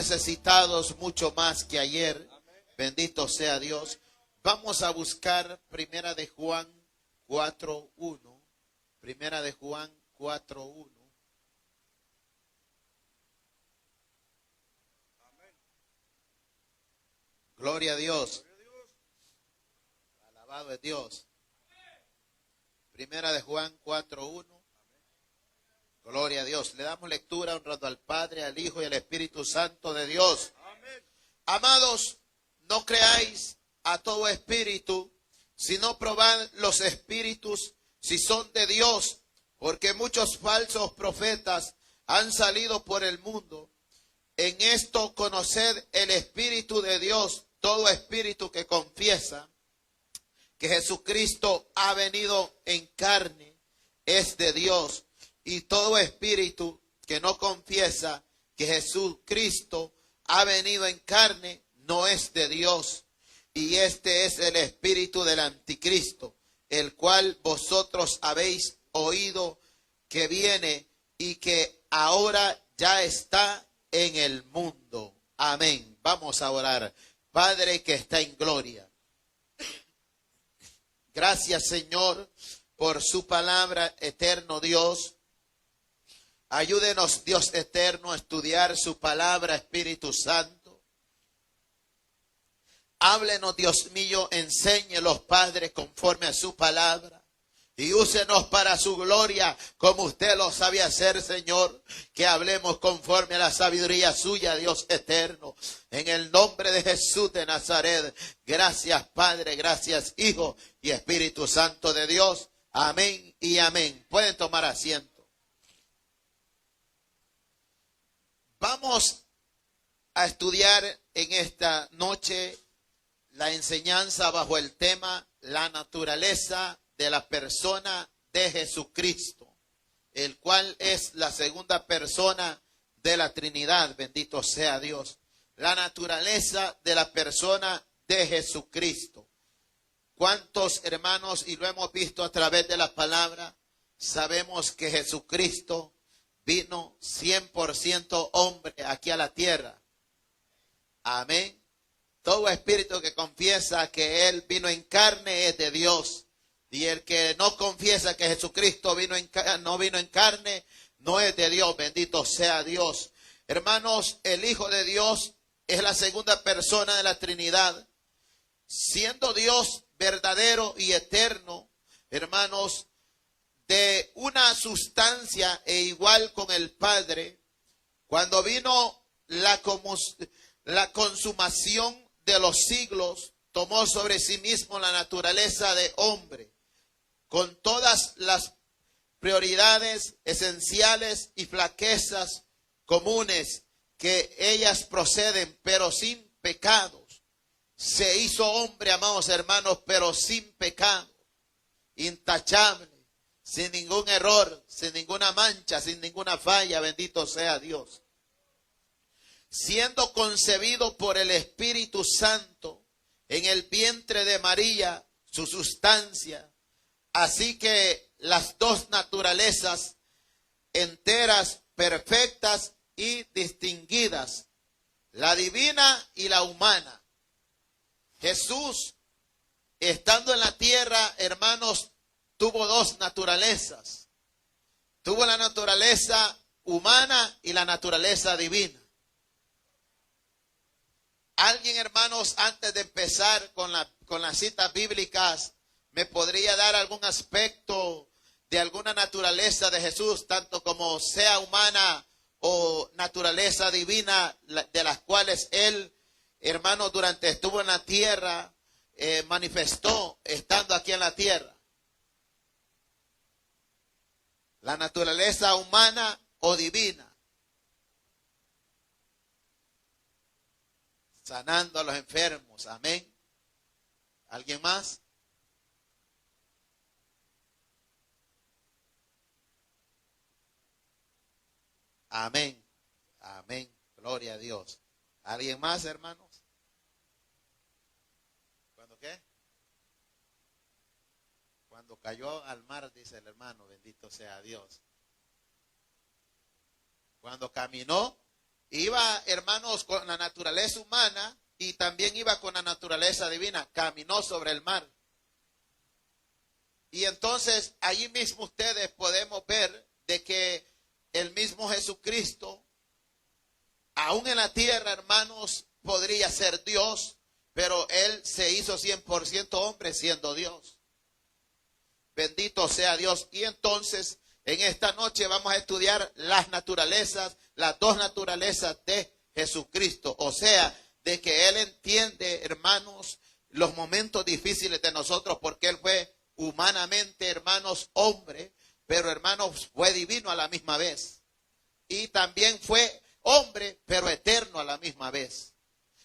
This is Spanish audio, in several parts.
necesitados mucho más que ayer. Bendito sea Dios. Vamos a buscar Primera de Juan 4:1. Primera de Juan 4:1. Gloria a Dios. Alabado es Dios. Primera de Juan 4:1. Gloria a Dios. Le damos lectura honrando al Padre, al Hijo y al Espíritu Santo de Dios. Amados, no creáis a todo espíritu, sino probad los espíritus si son de Dios, porque muchos falsos profetas han salido por el mundo. En esto conoced el Espíritu de Dios. Todo espíritu que confiesa que Jesucristo ha venido en carne es de Dios. Y todo espíritu que no confiesa que Jesucristo ha venido en carne no es de Dios. Y este es el espíritu del anticristo, el cual vosotros habéis oído que viene y que ahora ya está en el mundo. Amén. Vamos a orar. Padre que está en gloria. Gracias, Señor, por su palabra, eterno Dios. Ayúdenos, Dios eterno, a estudiar su palabra, Espíritu Santo. Háblenos, Dios mío, enséñelos, Padre, conforme a su palabra. Y úsenos para su gloria, como usted lo sabe hacer, Señor. Que hablemos conforme a la sabiduría suya, Dios eterno. En el nombre de Jesús de Nazaret. Gracias, Padre, gracias, Hijo y Espíritu Santo de Dios. Amén y amén. Pueden tomar asiento. Vamos a estudiar en esta noche la enseñanza bajo el tema la naturaleza de la persona de Jesucristo, el cual es la segunda persona de la Trinidad. Bendito sea Dios. La naturaleza de la persona de Jesucristo. ¿Cuántos hermanos, y lo hemos visto a través de la palabra, sabemos que Jesucristo vino 100% hombre aquí a la tierra? Amén. Todo espíritu que confiesa que Él vino en carne es de Dios. Y el que no confiesa que Jesucristo no vino en carne, no es de Dios. Bendito sea Dios. Hermanos, el Hijo de Dios es la segunda persona de la Trinidad. Siendo Dios verdadero y eterno, hermanos, de una sustancia e igual con el Padre, cuando vino la consumación de los siglos, tomó sobre sí mismo la naturaleza de hombre, con todas las prioridades esenciales y flaquezas comunes que ellas proceden, pero sin pecados. Se hizo hombre, amados hermanos, pero sin pecado, intachable, sin ningún error, sin ninguna mancha, sin ninguna falla. Bendito sea Dios. Siendo concebido por el Espíritu Santo en el vientre de María, su sustancia. Así que las dos naturalezas enteras, perfectas y distinguidas, la divina y la humana. Jesús, estando en la tierra, hermanos, tuvo dos naturalezas. Tuvo la naturaleza humana y la naturaleza divina. Alguien, hermanos, antes de empezar con las citas bíblicas, ¿me podría dar algún aspecto de alguna naturaleza de Jesús, tanto como sea humana o naturaleza divina, de las cuales Él, hermanos, durante estuvo en la tierra, manifestó estando aquí en la tierra? La naturaleza humana o divina. Sanando a los enfermos. Amén. ¿Alguien más? Amén. Amén. Gloria a Dios. ¿Alguien más, hermanos? ¿Cuándo qué? Cuando cayó al mar, dice el hermano, bendito sea Dios. Cuando caminó Iba, hermanos, con la naturaleza humana y también iba con la naturaleza divina. Caminó sobre el mar. Y entonces, allí mismo ustedes podemos ver de que el mismo Jesucristo, aún en la tierra, hermanos, podría ser Dios, pero Él se hizo 100% hombre siendo Dios. Bendito sea Dios. Y entonces, en esta noche vamos a estudiar las naturalezas, las dos naturalezas de Jesucristo. O sea, de que Él entiende, hermanos, los momentos difíciles de nosotros, porque Él fue humanamente, hermanos, hombre, pero hermanos, fue divino a la misma vez. Y también fue hombre, pero eterno a la misma vez.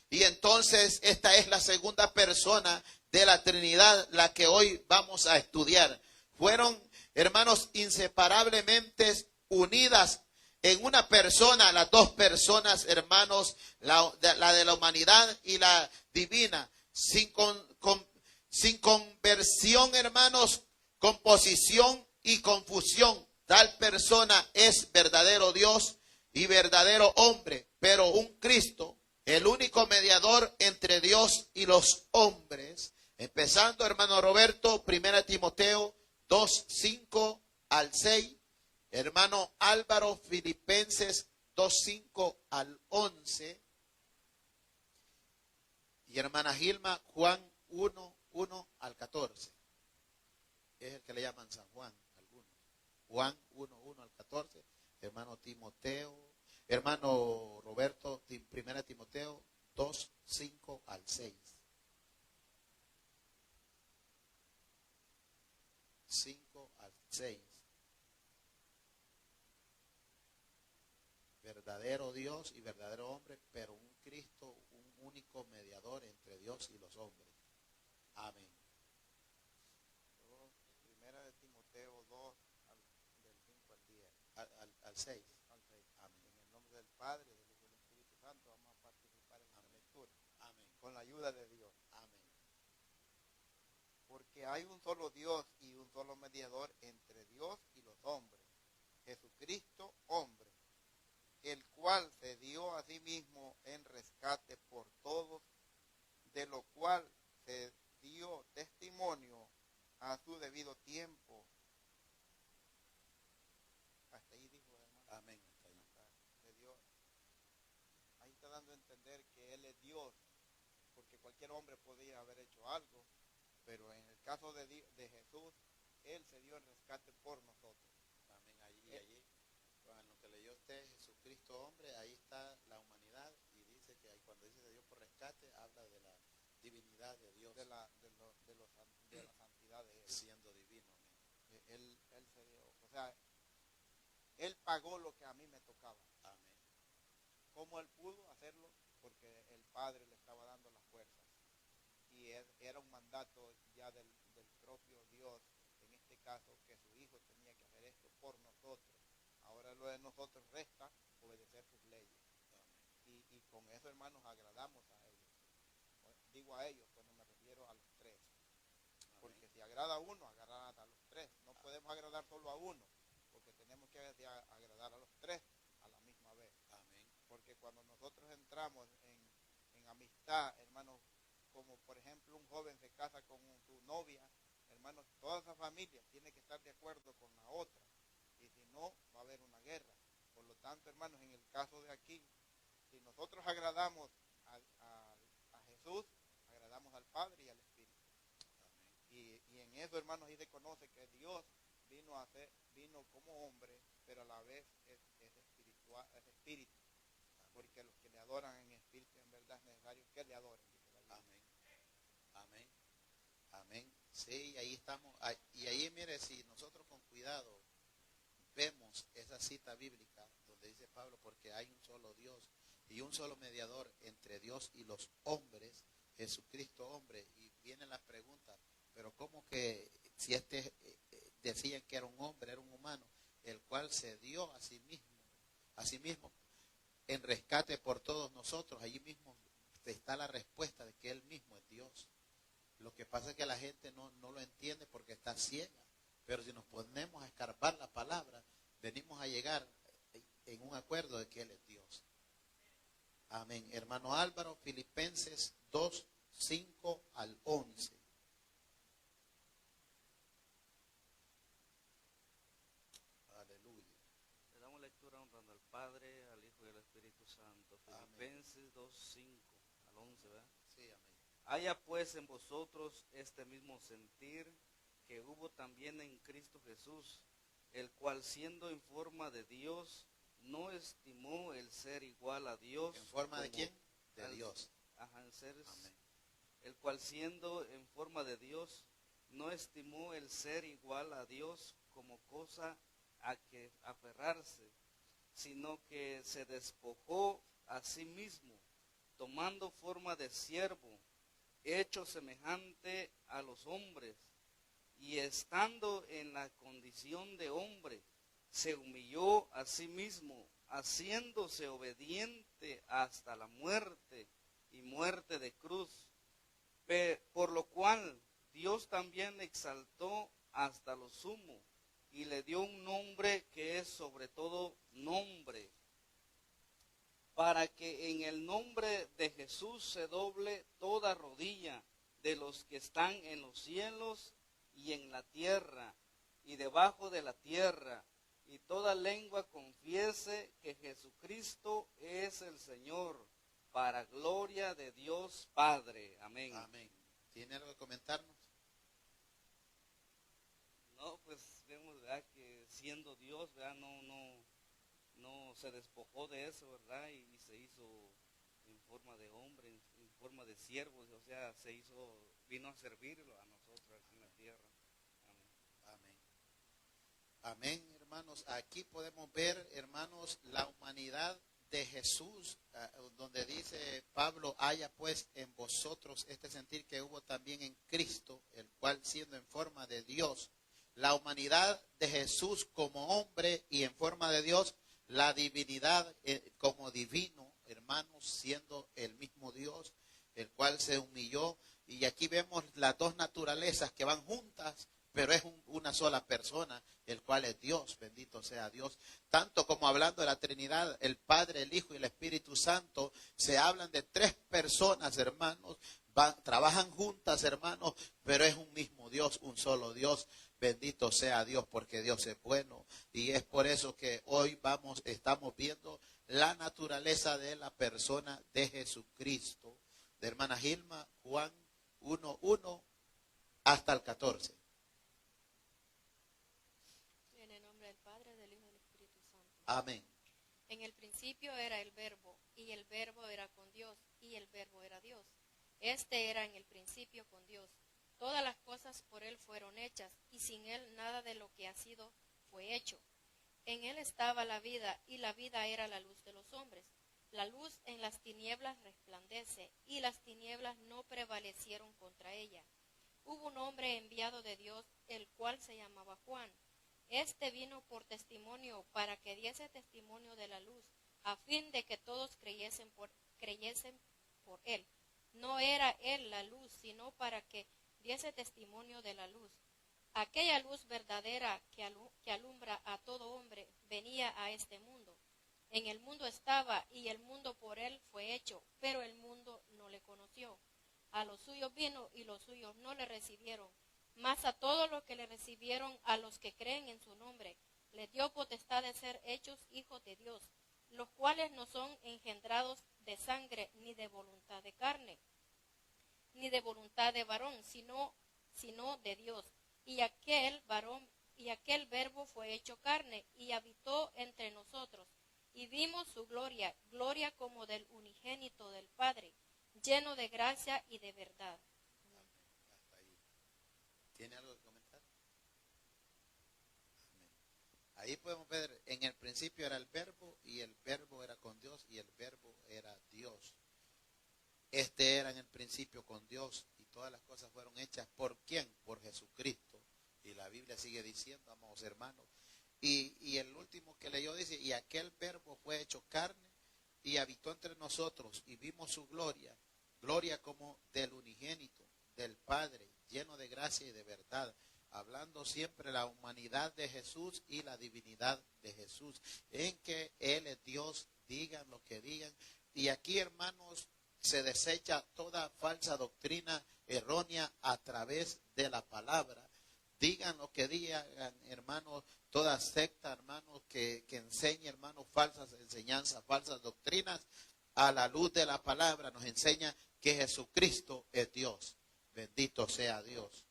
Y entonces esta es la segunda persona de la Trinidad, la que hoy vamos a estudiar. Fueron, hermanos, inseparablemente unidas en una persona, las dos personas, hermanos, la de la humanidad y la divina, sin conversión, hermanos, composición y confusión. Tal persona es verdadero Dios y verdadero hombre, pero un Cristo, el único mediador entre Dios y los hombres. Empezando, hermano Roberto, 1 Timoteo 2, 5 al 6. Hermano Álvaro, Filipenses 2, 5 al 11. Y hermana Gilma, Juan 1, 1 al 14. Es el que le llaman San Juan, algunos. Juan 1, 1 al 14. Hermano Timoteo, hermano Roberto, 1 Timoteo 2, 5 al 6. 5 al 6. Verdadero Dios y verdadero hombre, pero un Cristo, un único mediador entre Dios y los hombres. Amén. Primera de Timoteo 2, del 5 al 10. Al 6. Al 6. Amén. En el nombre del Padre, del Hijo y del Espíritu Santo, vamos a participar en esta lectura. Amén. Con la ayuda de Dios. Amén. Porque hay un solo Dios y un solo mediador entre Dios y los hombres, Jesucristo, hombre, el cual se dio a sí mismo en rescate por todos, de lo cual se dio testimonio a su debido tiempo. Hasta ahí dijo, hermano. Amén. Se dio. Ahí está dando a entender que Él es Dios, porque cualquier hombre podía haber hecho algo, pero en el caso de Jesús, Él se dio en rescate por nosotros. Amén. Allí, con lo que leyó usted, Jesucristo hombre, ahí está la humanidad y dice que ahí, cuando dice se dio por rescate, habla de la divinidad de Dios. De la santidad de Él. Siendo divino. Él se dio, o sea, Él pagó lo que a mí me tocaba. Amén. ¿Cómo Él pudo hacerlo? Porque el Padre le estaba dando las fuerzas. Y era un mandato ya del propio Dios, en este caso, que su Hijo tenía que hacer esto por nosotros. Ahora lo de nosotros resta obedecer sus leyes. Y con eso, hermanos, agradamos a ellos. Digo a ellos cuando me refiero a los tres. Porque si agrada a uno, agrada a los tres. No podemos agradar solo a uno, porque tenemos que agradar a los tres a la misma vez. Amén. Porque cuando nosotros entramos en amistad, hermanos, como por ejemplo un joven se casa con su novia, hermanos, toda esa familia tiene que estar de acuerdo con la otra, y si no, va a haber una guerra. Por lo tanto, hermanos, en el caso de aquí, si nosotros agradamos a Jesús, agradamos al Padre y al Espíritu. Y en eso, hermanos, ahí se conoce que Dios vino como hombre, pero a la vez es espiritual, es espíritu. Porque los que le adoran en espíritu, en verdad es necesario que le adoren. Amén. Amén. Amén. Sí, ahí estamos. Y ahí, mire, si nosotros con cuidado vemos esa cita bíblica donde dice Pablo, porque hay un solo Dios y un solo mediador entre Dios y los hombres, Jesucristo hombre. Y vienen las preguntas, pero ¿cómo que si decían que era un hombre, era un humano, el cual se dio a sí mismo en rescate por todos nosotros? Allí mismo está la respuesta de que Él mismo es Dios. Lo que pasa es que la gente no lo entiende porque está ciega. Pero si nos ponemos a escarbar la palabra, venimos a llegar en un acuerdo de que Él es Dios. Amén. Hermano Álvaro, Filipenses 2, 5 al 11. Aleluya. Le damos lectura honrando al Padre, al Hijo y al Espíritu Santo. Filipenses 2, 5 al 11, ¿verdad? Sí, amén. Haya pues en vosotros este mismo sentir que hubo también en Cristo Jesús, el cual siendo en forma de Dios, no estimó el ser igual a Dios. ¿En forma de como quién? De al- Dios. Ajá, en ser, Amén. el cual siendo en forma de Dios, no estimó el ser igual a Dios como cosa a que aferrarse, sino que se despojó a sí mismo, tomando forma de siervo, hecho semejante a los hombres, y estando en la condición de hombre, se humilló a sí mismo, haciéndose obediente hasta la muerte y muerte de cruz. Por lo cual Dios también le exaltó hasta lo sumo y le dio un nombre que es sobre todo nombre, para que en el nombre de Jesús se doble toda rodilla de los que están en los cielos y en la tierra y debajo de la tierra, y toda lengua confiese que Jesucristo es el Señor, para gloria de Dios Padre. Amén. Amén. ¿Tiene algo que comentarnos? No, pues vemos, ¿verdad?, que siendo Dios, ¿verdad?, no se despojó de eso, ¿verdad? Y se hizo en forma de hombre, en forma de siervo, o sea, vino a servirlo a nosotros aquí en la tierra. Amén. Amén. Amén, hermanos. Aquí podemos ver, hermanos, la humanidad de Jesús, donde dice Pablo, haya pues en vosotros este sentir que hubo también en Cristo, el cual siendo en forma de Dios, la humanidad de Jesús como hombre y en forma de Dios, la divinidad como divino, hermanos, siendo el mismo Dios, el cual se humilló. Y aquí vemos las dos naturalezas que van juntas, pero es una sola persona, el cual es Dios, bendito sea Dios. Tanto como hablando de la Trinidad, el Padre, el Hijo y el Espíritu Santo, se hablan de tres personas, hermanos, trabajan juntas, hermanos, pero es un mismo Dios, un solo Dios. Bendito sea Dios, porque Dios es bueno. Y es por eso que hoy estamos viendo la naturaleza de la persona de Jesucristo. De hermana Gilma, Juan 1:1 hasta el 14. En el nombre del Padre, del Hijo y del Espíritu Santo. Amén. En el principio era el Verbo, y el Verbo era con Dios, y el Verbo era Dios. Este era en el principio con Dios. Todas las cosas por Él fueron hechas, y sin Él nada de lo que ha sido fue hecho. En Él estaba la vida, y la vida era la luz de los hombres. La luz en las tinieblas resplandece, y las tinieblas no prevalecieron contra ella. Hubo un hombre enviado de Dios, el cual se llamaba Juan. Este vino por testimonio, para que diese testimonio de la luz, a fin de que todos creyesen por él. No era él la luz, sino para que diese testimonio de la luz. Aquella luz verdadera que alumbra a todo hombre venía a este mundo. En el mundo estaba, y el mundo por él fue hecho, pero el mundo no le conoció. A los suyos vino, y los suyos no le recibieron. Mas a todos los que le recibieron, a los que creen en su nombre, les dio potestad de ser hechos hijos de Dios, los cuales no son engendrados de sangre, ni de voluntad de carne, ni de voluntad de varón, sino de Dios. Y aquel Verbo fue hecho carne, y habitó entre nosotros, y vimos su gloria, gloria como del unigénito del Padre, lleno de gracia y de verdad. Hasta ahí. ¿Tiene algo que comentar? Amén. Ahí podemos ver, en el principio era el Verbo, y el Verbo era con Dios, y el Verbo era Dios. Este era en el principio con Dios, y todas las cosas fueron hechas ¿por quién? Por Jesucristo. Y la Biblia sigue diciendo, amados hermanos. Y el último que leyó dice, y aquel Verbo fue hecho carne y habitó entre nosotros, y vimos su gloria, gloria como del unigénito, del Padre, lleno de gracia y de verdad, hablando siempre la humanidad de Jesús y la divinidad de Jesús, en que Él es Dios, digan lo que digan, Y aquí, hermanos, se desecha toda falsa doctrina errónea a través de la palabra. Digan lo que digan, hermanos, toda secta, hermanos, que enseñe, hermanos, falsas enseñanzas, falsas doctrinas, a la luz de la palabra nos enseña que Jesucristo es Dios. Bendito sea Dios.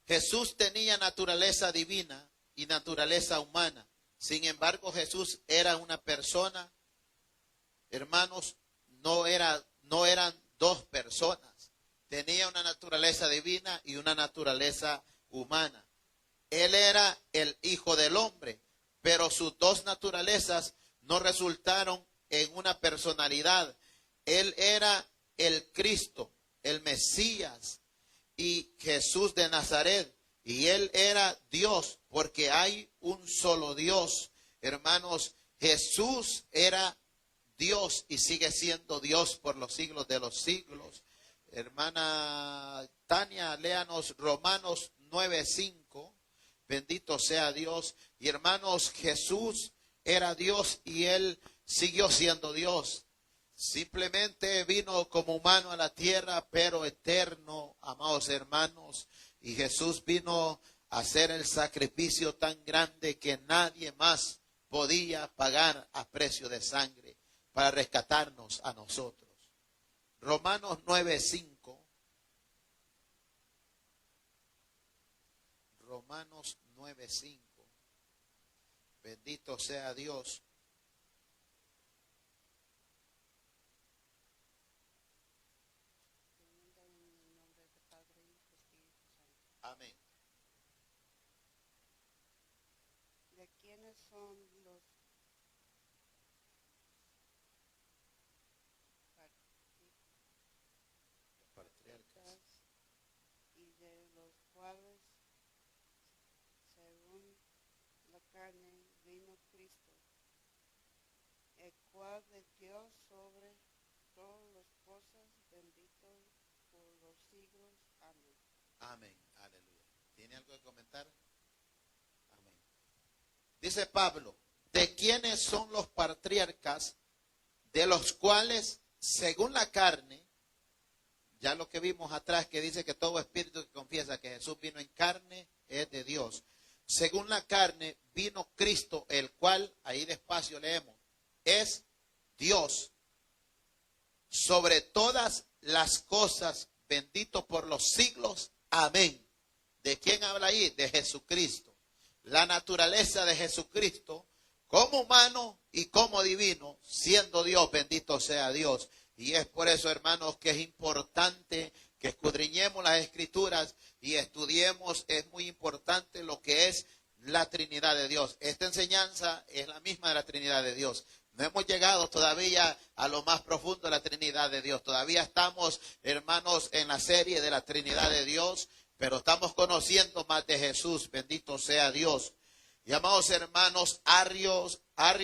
Jesús tenía naturaleza divina y naturaleza humana. Sin embargo, Jesús era una persona, hermanos, no eran dos personas. Tenía una naturaleza divina y una naturaleza humana. Él era el Hijo del Hombre, pero sus dos naturalezas no resultaron en una personalidad. Él era el Cristo, el Mesías y Jesús de Nazaret. Y Él era Dios, porque hay un solo Dios. Hermanos, Jesús era Dios y sigue siendo Dios por los siglos de los siglos. Hermana Tania, léanos Romanos 9:5. Bendito sea Dios. Y hermanos, Jesús era Dios y Él siguió siendo Dios. Simplemente vino como humano a la tierra, pero eterno, amados hermanos. Y Jesús vino a hacer el sacrificio tan grande que nadie más podía pagar a precio de sangre para rescatarnos a nosotros. Romanos 9:5. Romanos 9:5. Bendito sea Dios. Amén. ¿De quiénes son los Patriarcas? y de los cuales, según la carne, vino Cristo, el cual de Dios sobre todas las cosas, bendito por los siglos. Amén. Amén. Aleluya. ¿Tiene algo que comentar? Amén. Dice Pablo, ¿de quiénes son los patriarcas, de los cuales, según la carne, ya lo que vimos atrás, que dice que todo espíritu que confiesa que Jesús vino en carne es de Dios? Según la carne vino Cristo, el cual, ahí despacio leemos, es Dios sobre todas las cosas, bendito por los siglos. Amén. ¿De quién habla ahí? De Jesucristo. La naturaleza de Jesucristo, como humano y como divino, siendo Dios, bendito sea Dios. Y es por eso, hermanos, que es importante que escudriñemos las Escrituras y estudiemos. Es muy importante lo que es la Trinidad de Dios. Esta enseñanza es la misma de la Trinidad de Dios. No hemos llegado todavía a lo más profundo de la Trinidad de Dios. Todavía estamos, hermanos, en la serie de la Trinidad de Dios, pero estamos conociendo más de Jesús. Bendito sea Dios. Y amados hermanos, Arrio,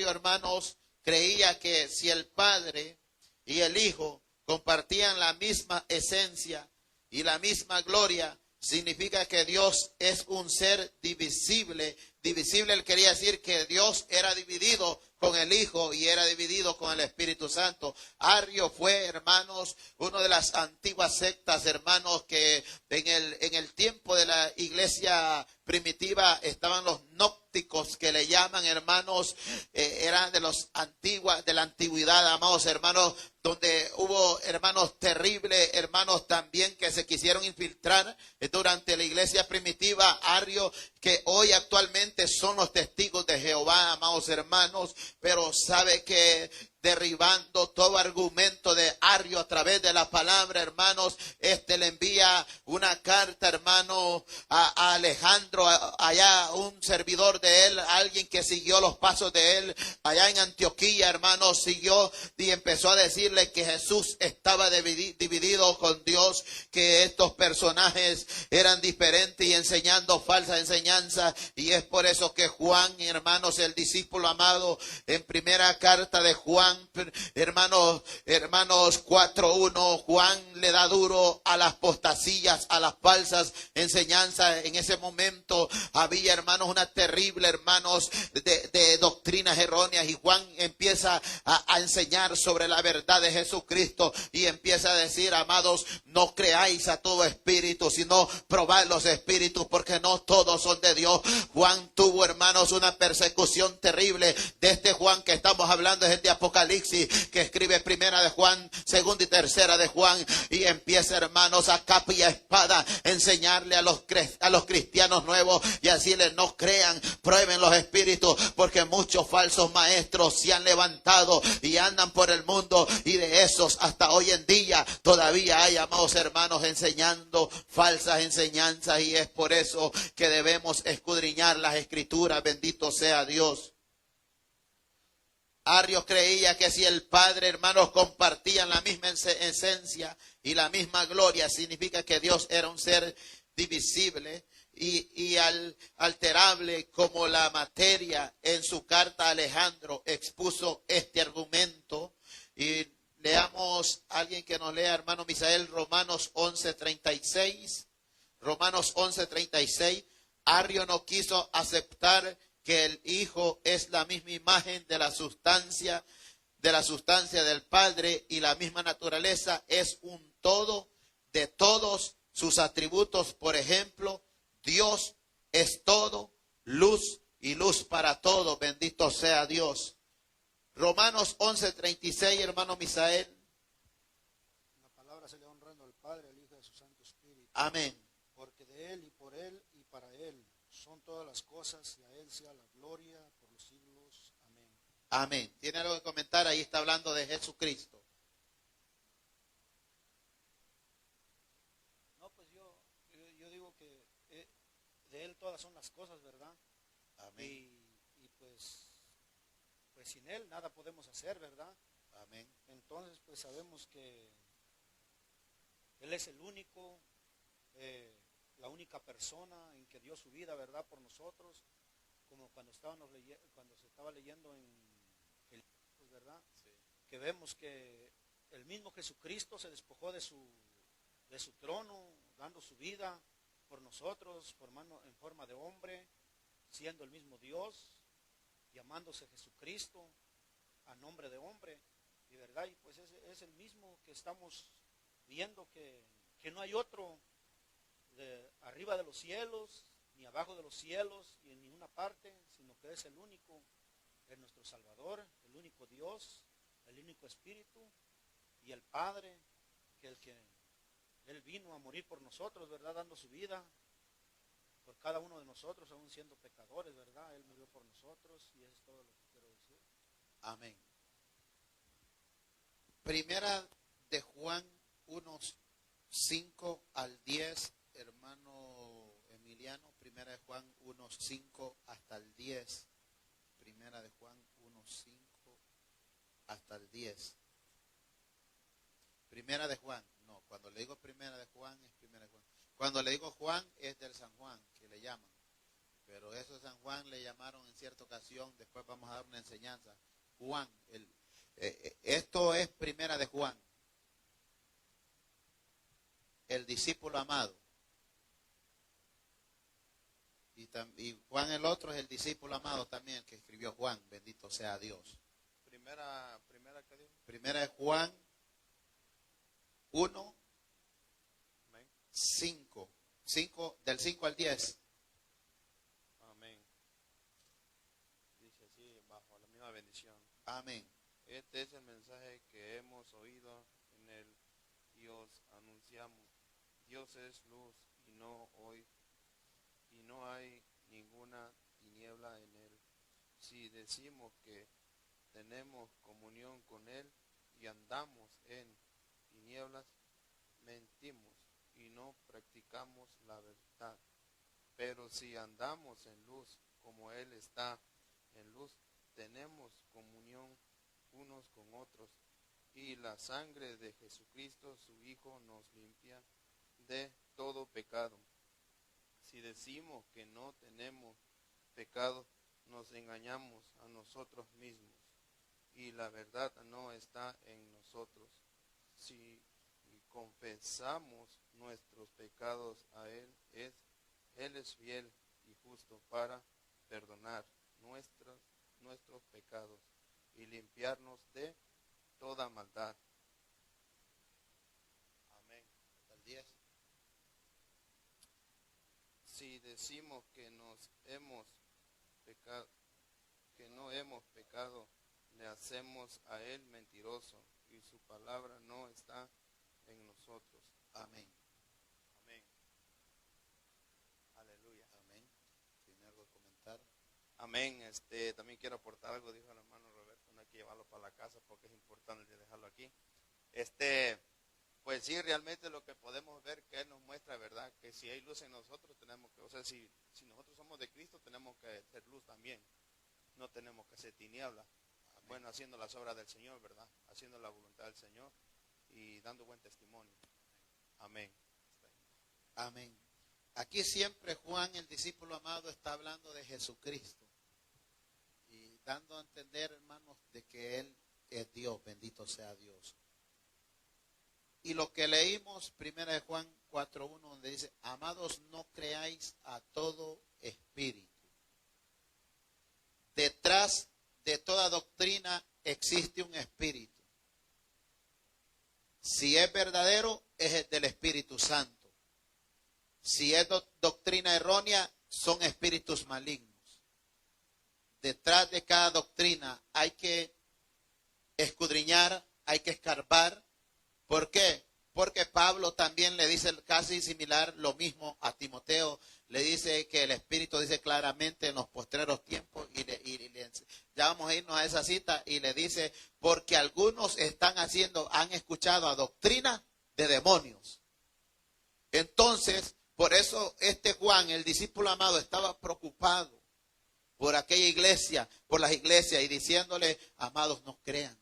hermanos, creía que si el Padre y el Hijo compartían la misma esencia y la misma gloria, significa que Dios es un ser divisible. Divisible, él quería decir que Dios era dividido con el Hijo y era dividido con el Espíritu Santo. Arrio fue, hermanos, una de las antiguas sectas, hermanos, que en el tiempo de la iglesia primitiva estaban los gnósticos, que le llaman, hermanos, eran de la antigüedad, amados hermanos, donde hubo hermanos terribles, hermanos también que se quisieron infiltrar durante la iglesia primitiva. Arrio, que hoy actualmente son los testigos de Jehová, amados hermanos, pero sabe que derribando todo argumento de Arrio a través de la palabra, hermanos, le envía una carta, hermano, a Alejandro, allá un servidor de él, alguien que siguió los pasos de él, allá en Antioquía, hermanos, siguió y empezó a decir Biblia que Jesús estaba dividido con Dios, que estos personajes eran diferentes y enseñando falsa enseñanza. Y es por eso que Juan, hermanos, el discípulo amado, en primera carta de Juan, hermanos 4:1, Juan le da duro a las apostasías, a las falsas enseñanzas. En ese momento había, hermanos, una terrible, hermanos, de doctrinas erróneas, y Juan empieza a enseñar sobre la verdad de Jesucristo y empieza a decir: amados, no creáis a todo espíritu, sino probad los espíritus, porque no todos son de Dios. Juan tuvo, hermanos, una persecución terrible. De este Juan que estamos hablando es el de Apocalipsis, que escribe primera de Juan, segunda y tercera de Juan, y empieza, hermanos, a capa y a espada enseñarle a los cristianos nuevos y decirles: no crean, prueben los espíritus, porque muchos falsos maestros se han levantado y andan por el mundo, y de esos hasta hoy en día todavía hay, amados hermanos, enseñando falsas enseñanzas. Y es por eso que debemos escudriñar las escrituras. Bendito sea Dios. Arrio creía que si el Padre, hermanos, compartían la misma esencia y la misma gloria, significa que Dios era un ser divisible y alterable como la materia. En su carta a Alejandro expuso este argumento. Y leamos, alguien que nos lea, hermano Misael, Romanos 11:36. Romanos 11:36. Arrio no quiso aceptar que el Hijo es la misma imagen de la sustancia del Padre, y la misma naturaleza, es un todo de todos sus atributos. Por ejemplo, Dios es todo, luz y luz para todo. Bendito sea Dios. Romanos 11:36, hermano Misael. La palabra se le honrando al Padre, al Hijo y a su Santo Espíritu. Amén. Porque de Él y por Él y para Él son todas las cosas, y a Él sea la gloria por los siglos. Amén. Amén. ¿Tiene algo que comentar? Ahí está hablando de Jesucristo. No, pues yo digo que de Él todas son las cosas, ¿verdad? Amén. Y pues sin Él nada podemos hacer, ¿verdad? Amén. Entonces pues sabemos que Él es el único, la única persona en que dio su vida, ¿verdad? Por nosotros, como cuando se estaba leyendo en Filipos, ¿verdad? Sí. Que vemos que el mismo Jesucristo se despojó de su trono, dando su vida por nosotros, en forma de hombre, siendo el mismo Dios, llamándose Jesucristo a nombre de hombre, y verdad, y pues es el mismo que estamos viendo, que no hay otro arriba de los cielos, ni abajo de los cielos, y en ninguna parte, sino que es el único, es nuestro Salvador, el único Dios, el único Espíritu, y el Padre, que Él vino a morir por nosotros, ¿verdad? Dando su vida por cada uno de nosotros, aún siendo pecadores, ¿verdad? Él murió por nosotros, y eso es todo lo que quiero decir. Amén. Primera de Juan 1:5-10, hermano Emiliano. Primera de Juan 1:5 hasta el 10. Primera de Juan 1:5 hasta el 10. Primera de Juan. No, cuando le digo primera de Juan es primera de Juan. Cuando le digo Juan es del San Juan, que le llaman. Pero eso de San Juan le llamaron en cierta ocasión. Después vamos a dar una enseñanza. Juan, esto es primera de Juan, el discípulo amado. Y Juan el otro es el discípulo amado también, que escribió Juan. Bendito sea Dios. Primera que dijo. Primera de Juan 1, Amén. 5, del 5 al 10. Amén. Dice así, bajo la misma bendición. Amén. Este es el mensaje que hemos oído en él y os anunciamos. Dios es luz y no hay ninguna tiniebla en él. Si decimos que tenemos comunión con él y andamos en tinieblas, mentimos y no practicamos la verdad. Pero si andamos en luz, como él está en luz, tenemos comunión unos con otros, y la sangre de Jesucristo, su Hijo, nos limpia de todo pecado. Si decimos que no tenemos pecado, nos engañamos a nosotros mismos y la verdad no está en nosotros. Si confesamos nuestros pecados a Él es fiel y justo para perdonar nuestros pecados y limpiarnos de toda maldad. Amén. Hasta el 10. Si decimos que no hemos pecado, le hacemos a Él mentiroso y su palabra no está en nosotros. Amén. Amén. Aleluya. Amén. ¿Tiene algo que comentar? Amén. También quiero aportar algo, dijo el hermano Roberto, no hay que llevarlo para la casa porque es importante dejarlo aquí. Pues sí, realmente lo que podemos ver que Él nos muestra, ¿verdad? Que si hay luz en nosotros, tenemos que, o sea, si nosotros somos de Cristo, tenemos que ser luz también. No tenemos que ser tiniebla. Bueno, haciendo las obras del Señor, ¿verdad? Haciendo la voluntad del Señor y dando buen testimonio. Amén. Amén. Aquí siempre Juan, el discípulo amado, está hablando de Jesucristo y dando a entender, hermanos, de que Él es Dios, bendito sea Dios. Y lo que leímos, 1 de Juan 4:1, donde dice, amados, no creáis a todo espíritu. Detrás de toda doctrina existe un espíritu. Si es verdadero, es el del Espíritu Santo. Si es doctrina errónea, son espíritus malignos. Detrás de cada doctrina hay que escudriñar, hay que escarbar. ¿Por qué? Porque Pablo también le dice casi similar lo mismo a Timoteo. Le dice que el Espíritu dice claramente en los postreros tiempos, ya vamos a irnos a esa cita, y le dice, porque algunos han escuchado a doctrina de demonios. Entonces, por eso Juan, el discípulo amado, estaba preocupado por aquella iglesia, por las iglesias, y diciéndole, amados, no crean.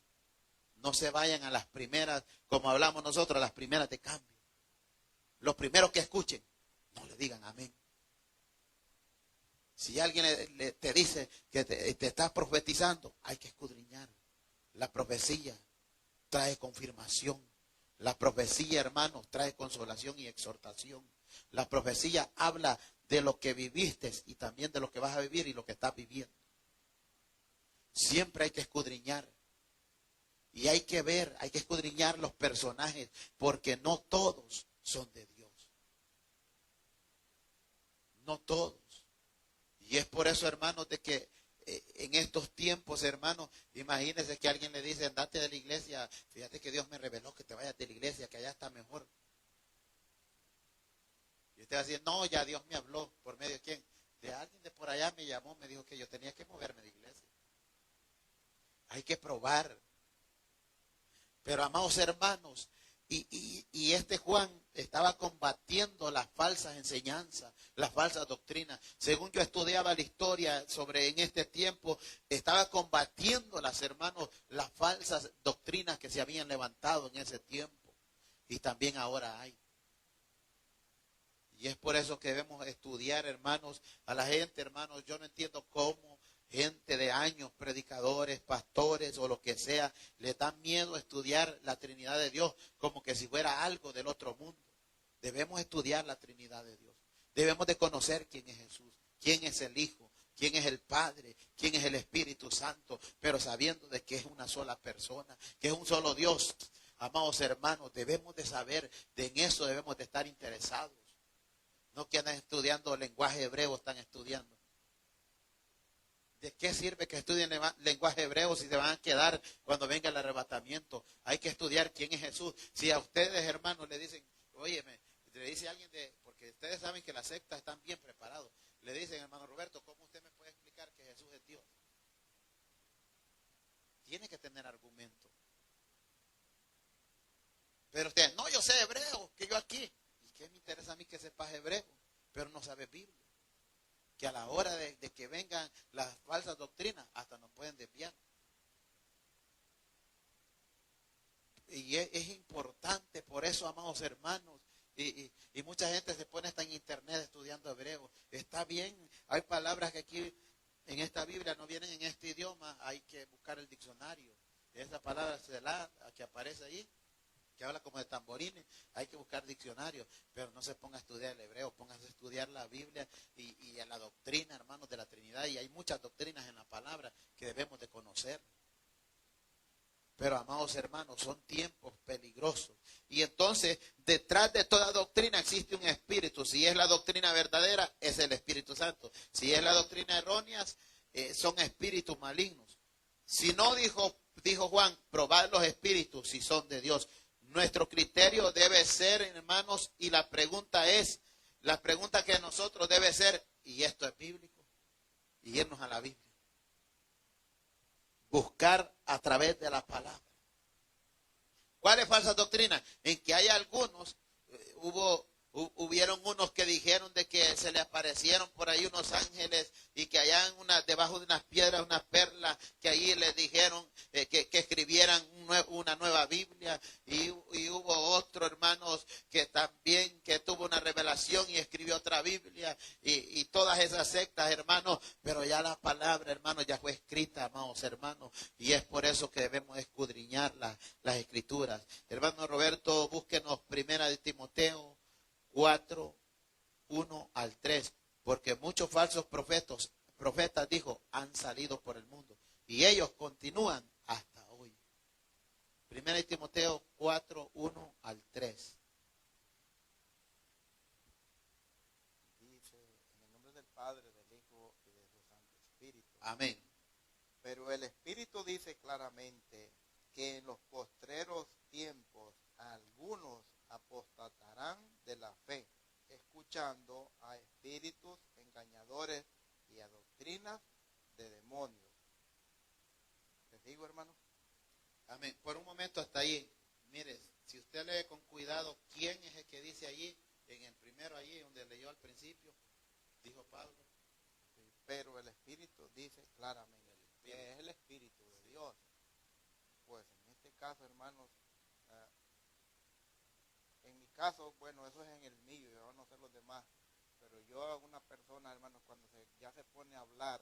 No se vayan a las primeras, como hablamos nosotros, a las primeras de cambio. Los primeros que escuchen, no le digan amén. Si alguien te dice que te está profetizando, hay que escudriñar. La profecía trae confirmación. La profecía, hermanos, trae consolación y exhortación. La profecía habla de lo que viviste y también de lo que vas a vivir y lo que estás viviendo. Siempre hay que escudriñar. Y hay que ver, hay que escudriñar los personajes, porque no todos son de Dios. No todos. Y es por eso, hermanos, de que en estos tiempos, hermanos, imagínense que alguien le dice, andate de la iglesia, fíjate que Dios me reveló que te vayas de la iglesia, que allá está mejor. Y usted va a decir, no, ya Dios me habló. ¿Por medio de quién? De alguien de por allá me llamó, me dijo que yo tenía que moverme de iglesia. Hay que probar. Pero, amados hermanos, y Juan estaba combatiendo las falsas enseñanzas, las falsas doctrinas. Según yo estudiaba la historia en este tiempo, estaba combatiendo las falsas doctrinas que se habían levantado en ese tiempo. Y también ahora hay. Y es por eso que debemos estudiar, hermanos, a la gente, hermanos. Yo no entiendo cómo gente de años, predicadores, pastores o lo que sea, le dan miedo a estudiar la Trinidad de Dios como que si fuera algo del otro mundo. Debemos estudiar la Trinidad de Dios. Debemos de conocer quién es Jesús, quién es el Hijo, quién es el Padre, quién es el Espíritu Santo, pero sabiendo de que es una sola persona, que es un solo Dios. Amados hermanos, debemos de saber, en eso debemos de estar interesados. No que andan estudiando lenguaje hebreo, están estudiando. ¿De qué sirve que estudien lenguaje hebreo si se van a quedar cuando venga el arrebatamiento? Hay que estudiar quién es Jesús. Si a ustedes, hermanos, le dicen, óyeme, le dice alguien porque ustedes saben que las sectas están bien preparados. Le dicen, hermano Roberto, ¿cómo usted me puede explicar que Jesús es Dios? Tiene que tener argumento. Pero usted, no, yo sé hebreo, que yo aquí. ¿Y qué me interesa a mí que sepas hebreo? Pero no sabes Biblia. Que a la hora de que vengan las falsas doctrinas, hasta nos pueden desviar. Y es importante, por eso, amados hermanos, y mucha gente se pone hasta en internet estudiando hebreo. Está bien, hay palabras que aquí en esta Biblia no vienen en este idioma, hay que buscar el diccionario. Esa palabra que aparece ahí, que habla como de tamborines, hay que buscar diccionario, pero no se ponga a estudiar el hebreo, póngase a estudiar la Biblia y la doctrina, hermanos, de la Trinidad. Y hay muchas doctrinas en la palabra que debemos de conocer. Pero, amados hermanos, son tiempos peligrosos. Y entonces, detrás de toda doctrina existe un espíritu. Si es la doctrina verdadera, es el Espíritu Santo. Si es la doctrina errónea, son espíritus malignos. Si no, dijo Juan, probad los espíritus si son de Dios. Nuestro criterio debe ser, hermanos, y la pregunta que nosotros debe ser, ¿y esto es bíblico? Y irnos a la Biblia. Buscar a través de la palabra. ¿Cuál es falsa doctrina? En que hay algunos, hubieron unos que dijeron de que se le aparecieron por ahí unos ángeles y que allá debajo de unas piedras, unas perlas, que allí les dijeron que escribieran una nueva Biblia. Y hubo otro, hermanos, que también que tuvo una revelación y escribió otra Biblia. Y todas esas sectas, hermanos, pero ya la palabra, hermanos, ya fue escrita, amados hermanos. Y es por eso que debemos escudriñar las escrituras. Hermano Roberto, búsquenos 1 Timoteo 4, 1 al 3, porque muchos falsos profetas, dijo, han salido por el mundo, y ellos continúan hasta hoy. 1 Timoteo 4, 1 al 3. Dice, en el nombre del Padre, del Hijo y de su Santo Espíritu. Amén. Pero el Espíritu dice claramente que en los postreros tiempos algunos apostatarán de la fe, escuchando a espíritus engañadores y a doctrinas de demonios. ¿Les digo, hermano? Amén. Por un momento hasta ahí. Mire, si usted lee con cuidado, ¿quién es el que dice allí? En el primero allí, donde leyó al principio, dijo Pablo. Sí, pero el Espíritu dice claramente que es el Espíritu de Dios. Pues en este caso, hermanos, en mi caso, bueno, eso es en el mío, yo no sé los demás, pero yo a una persona, hermanos, cuando ya se pone a hablar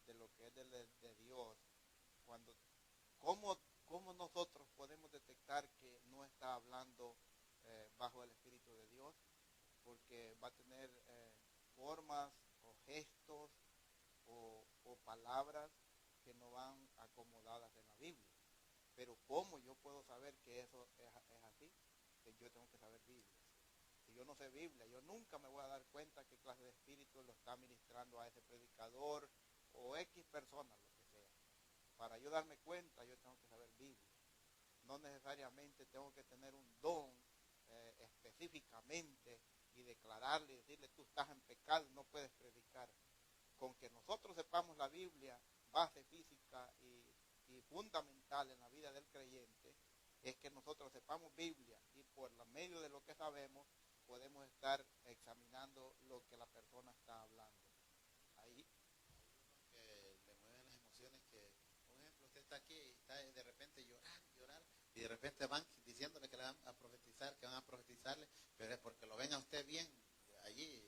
de lo que es de Dios, ¿cómo nosotros podemos detectar que no está hablando bajo el Espíritu de Dios? Porque va a tener formas o gestos o palabras que no van acomodadas en la Biblia. Pero ¿cómo yo puedo saber que eso es así? Que yo tengo que saber Biblia. Si yo no sé Biblia, yo nunca me voy a dar cuenta qué clase de espíritu lo está ministrando a ese predicador o X persona, lo que sea. Para yo darme cuenta, yo tengo que saber Biblia. No necesariamente tengo que tener un don específicamente y declararle y decirle, tú estás en pecado y no puedes predicar. Con que nosotros sepamos la Biblia, base física y fundamental en la vida del creyente, es que nosotros sepamos Biblia y por medio de lo que sabemos podemos estar examinando lo que la persona está hablando. Ahí Que le mueven las emociones, que, por ejemplo, usted está aquí y está de repente llorar, y de repente van diciéndole que le van a profetizar, que van a profetizarle, pero es porque lo ven a usted bien allí,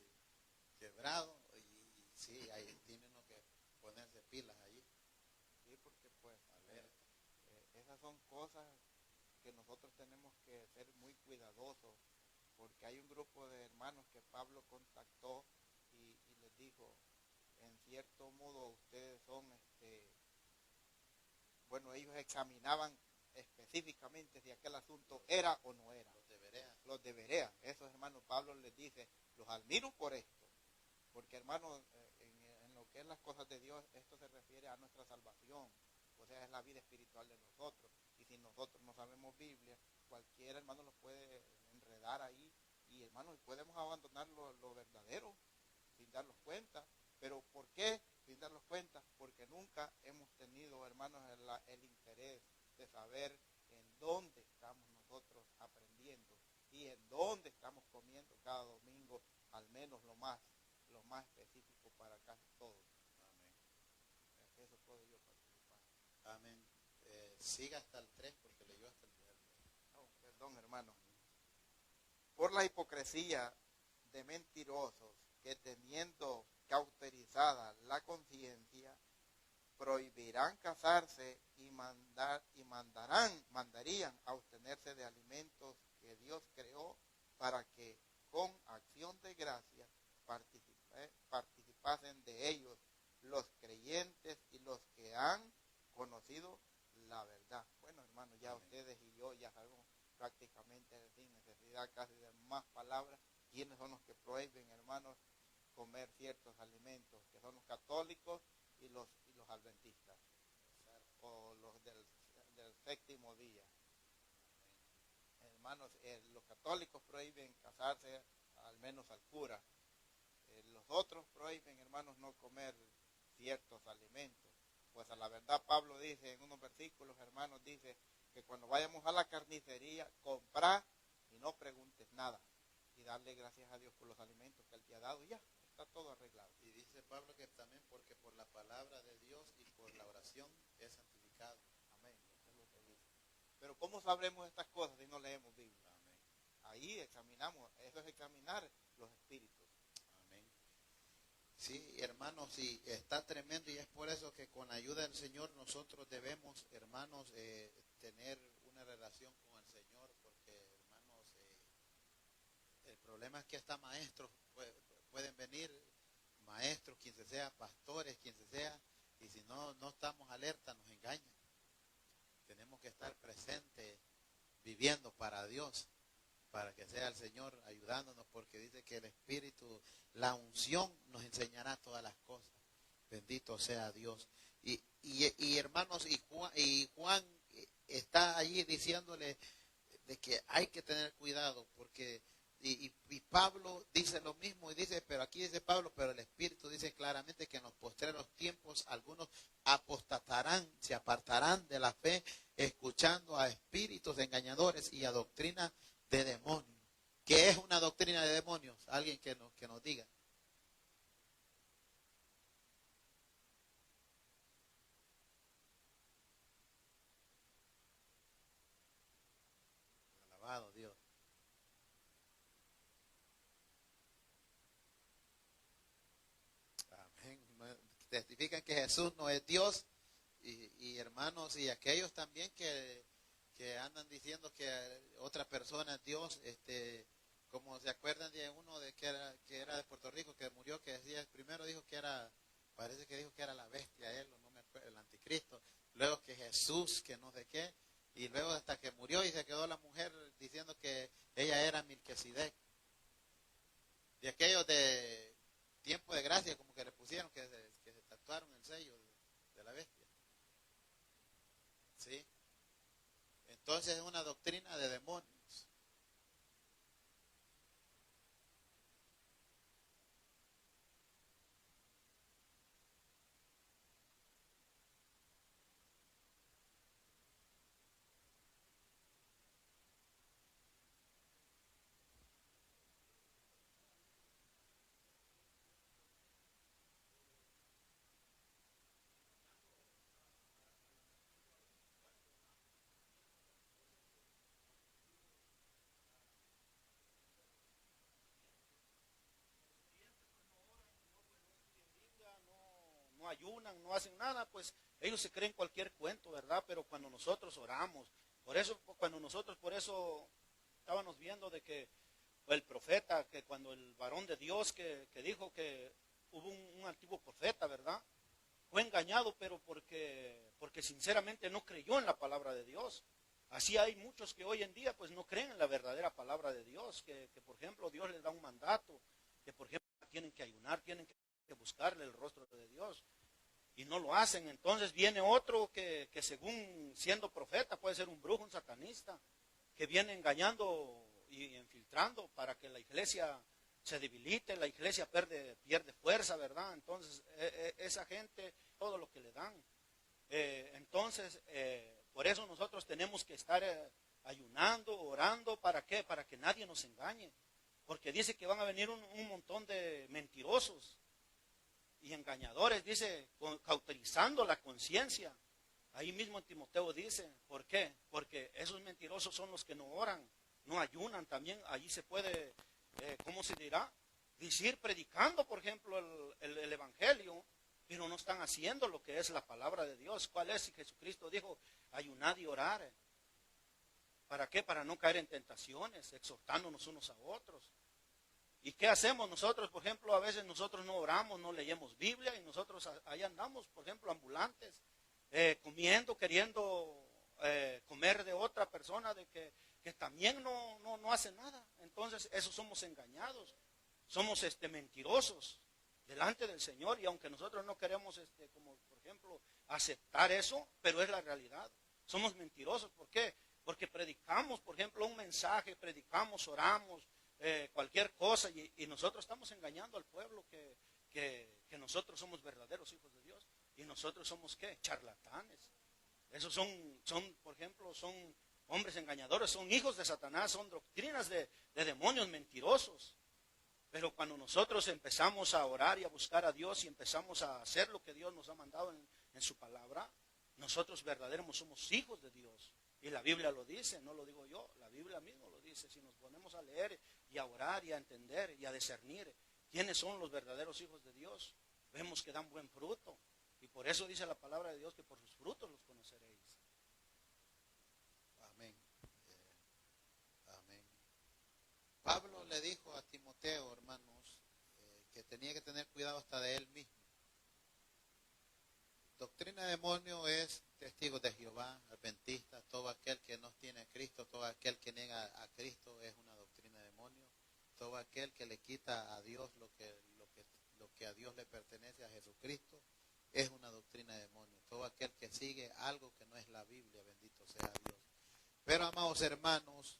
quebrado, y sí, ahí tiene uno que ponerse pilas allí. sí, porque pues esas son cosas que nosotros tenemos que ser muy cuidadosos, porque hay un grupo de hermanos que Pablo contactó y les dijo, en cierto modo ustedes son, bueno, ellos examinaban específicamente si aquel asunto era o no era. Los de Berea. Esos hermanos, Pablo les dice, los admiro por esto, porque hermanos, en lo que es las cosas de Dios, esto se refiere a nuestra salvación, o sea, es la vida espiritual de nosotros. Y si nosotros no sabemos Biblia, cualquier hermano los puede enredar ahí y hermanos podemos abandonar lo verdadero sin darnos cuenta. Pero ¿por qué sin darnos cuenta? Porque nunca hemos tenido, hermanos, el interés de saber en dónde estamos nosotros aprendiendo y en dónde estamos comiendo cada domingo, al menos lo más específico para casi todos. Amén. Eso puedo yo participar. Amén. Siga hasta el 3 porque leyó hasta el 3. perdón, hermano, por la hipocresía de mentirosos que teniendo cauterizada la conciencia, prohibirán casarse y mandarían abstenerse de alimentos que Dios creó para que con acción de gracia participasen de ellos los creyentes y los que han conocido la verdad. Bueno, hermanos, ya ustedes y yo ya sabemos prácticamente sin necesidad casi de más palabras quiénes son los que prohíben, hermanos, comer ciertos alimentos, que son los católicos y los adventistas, o los del séptimo día. Hermanos, los católicos prohíben casarse, al menos al cura. Los otros prohíben, hermanos, no comer ciertos alimentos. Pues a la verdad Pablo dice en unos versículos, hermanos, dice que cuando vayamos a la carnicería, comprar y no preguntes nada. Y darle gracias a Dios por los alimentos que Él te ha dado. Y ya, está todo arreglado. Y dice Pablo que también porque por la palabra de Dios y por la oración es santificado. Amén. Eso es lo que dice. Pero ¿cómo sabremos estas cosas si no leemos Biblia? Amén. Ahí examinamos. Eso es examinar los espíritus. Amén. Sí, hermanos, sí, está tremendo y es por eso que con ayuda del Señor nosotros debemos, hermanos, tener una relación con el Señor, porque, hermanos, el problema es que hasta maestros pueden venir, maestros, quien sea, pastores, quien sea, y si no estamos alerta nos engañan. Tenemos que estar presentes, viviendo para Dios, para que sea el Señor ayudándonos, porque dice que el Espíritu, la unción nos enseñará todas las cosas. Bendito sea Dios. Y hermanos, y Juan está allí diciéndole de que hay que tener cuidado, porque y Pablo dice lo mismo, y dice, pero aquí dice Pablo, pero el Espíritu dice claramente que en los postreros tiempos algunos apostatarán, se apartarán de la fe, escuchando a espíritus engañadores y a doctrina de demonios. ¿Qué es una doctrina de demonios? Alguien que nos diga. Alabado Dios. Amén. Testifican que Jesús no es Dios. Y hermanos, y aquellos también que andan diciendo que otra persona es Dios, como se acuerdan de uno de que era de Puerto Rico, que murió, que decía, primero dijo que era, parece que dijo que era la bestia, él, no me acuerdo, el anticristo, luego que Jesús, que no sé qué, y luego hasta que murió y se quedó la mujer diciendo que ella era Melquisedec. De aquellos de tiempo de gracia, como que le pusieron, que se tatuaron el sello de la bestia. ¿Sí? Entonces es una doctrina de demonios. No ayunan, no hacen nada, pues ellos se creen cualquier cuento, ¿verdad? Pero cuando nosotros oramos, por eso estábamos viendo de que el profeta, que cuando el varón de Dios que dijo que hubo un antiguo profeta, ¿verdad? Fue engañado, pero porque sinceramente no creyó en la palabra de Dios. Así hay muchos que hoy en día pues no creen en la verdadera palabra de Dios, que por ejemplo Dios les da un mandato, que por ejemplo tienen que ayunar, tienen que buscarle el rostro de Dios, y no lo hacen. Entonces viene otro que según siendo profeta puede ser un brujo, un satanista, que viene engañando y infiltrando para que la iglesia se debilite, la iglesia pierde fuerza, ¿verdad? Entonces esa gente, todo lo que le dan. Por eso nosotros tenemos que estar ayunando, orando, ¿para qué? Para que nadie nos engañe, porque dice que van a venir un montón de mentirosos y engañadores, dice, cauterizando la conciencia. Ahí mismo en Timoteo dice, ¿por qué? Porque esos mentirosos son los que no oran, no ayunan. También allí se puede, ¿cómo se dirá? Decir, predicando, por ejemplo, el evangelio, pero no están haciendo lo que es la palabra de Dios. ¿Cuál es? Si Jesucristo dijo, ayunad y orar. ¿Para qué? Para no caer en tentaciones, exhortándonos unos a otros. ¿Y qué hacemos nosotros? Por ejemplo, a veces nosotros no oramos, no leemos Biblia, y nosotros ahí andamos, por ejemplo, ambulantes, comiendo, queriendo comer de otra persona de que también no hace nada. Entonces, esos somos engañados, somos mentirosos delante del Señor, y aunque nosotros no queremos, como por ejemplo, aceptar eso, pero es la realidad. Somos mentirosos. ¿Por qué? Porque predicamos, por ejemplo, un mensaje, predicamos, oramos, cualquier cosa, y nosotros estamos engañando al pueblo que nosotros somos verdaderos hijos de Dios, y nosotros somos, ¿qué? Charlatanes. Esos son, por ejemplo, son hombres engañadores, son hijos de Satanás, son doctrinas de demonios mentirosos. Pero cuando nosotros empezamos a orar y a buscar a Dios y empezamos a hacer lo que Dios nos ha mandado en su palabra, nosotros verdaderamente somos hijos de Dios. Y la Biblia lo dice, no lo digo yo, la Biblia mismo lo dice. Si nos ponemos a leer y a orar y a entender y a discernir quiénes son los verdaderos hijos de Dios, vemos que dan buen fruto. Y por eso dice la palabra de Dios que por sus frutos los conoceréis. Amén. Amén. Pablo le dijo a Timoteo, hermanos, que tenía que tener cuidado hasta de él mismo. Doctrina de demonio es testigos de Jehová, adventista, todo aquel que no tiene a Cristo, todo aquel que niega a Cristo es una doctrina de demonio. Todo aquel que le quita a Dios lo que a Dios le pertenece, a Jesucristo, es una doctrina de demonio. Todo aquel que sigue algo que no es la Biblia, bendito sea Dios. Pero, amados hermanos,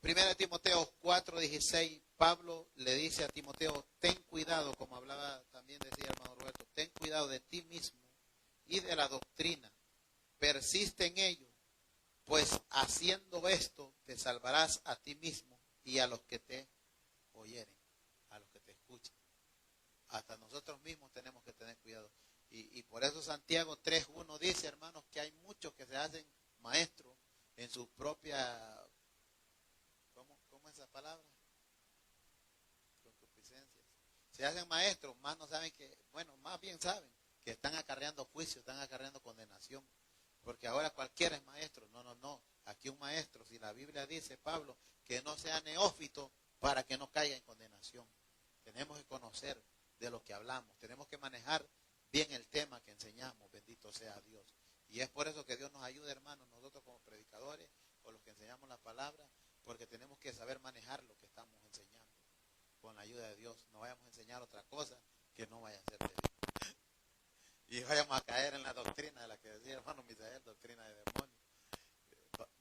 1 Timoteo 4:16, Pablo le dice a Timoteo, ten cuidado, como hablaba también, decía hermano Roberto, ten cuidado de ti mismo y de la doctrina, persiste en ello, pues haciendo esto te salvarás a ti mismo y a los que te oyeren, a los que te escuchen. Hasta nosotros mismos tenemos que tener cuidado. Y por eso Santiago 3:1 dice, hermanos, que hay muchos que se hacen maestros en su propia, ¿cómo es esa palabra? Concupiscencias. Se hacen maestros, más no saben que, bueno, más bien saben que están acarreando juicio, están acarreando condenación. Porque ahora cualquiera es maestro. No. Aquí un maestro, si la Biblia dice, Pablo, que no sea neófito para que no caiga en condenación. Tenemos que conocer de lo que hablamos. Tenemos que manejar bien el tema que enseñamos. Bendito sea Dios. Y es por eso que Dios nos ayuda, hermanos, nosotros como predicadores o los que enseñamos la palabra, porque tenemos que saber manejar lo que estamos enseñando. Con la ayuda de Dios. No vayamos a enseñar otra cosa que no vaya a ser de Dios. Y vayamos a caer en la doctrina de la que decía hermano Misael, doctrina de demonios.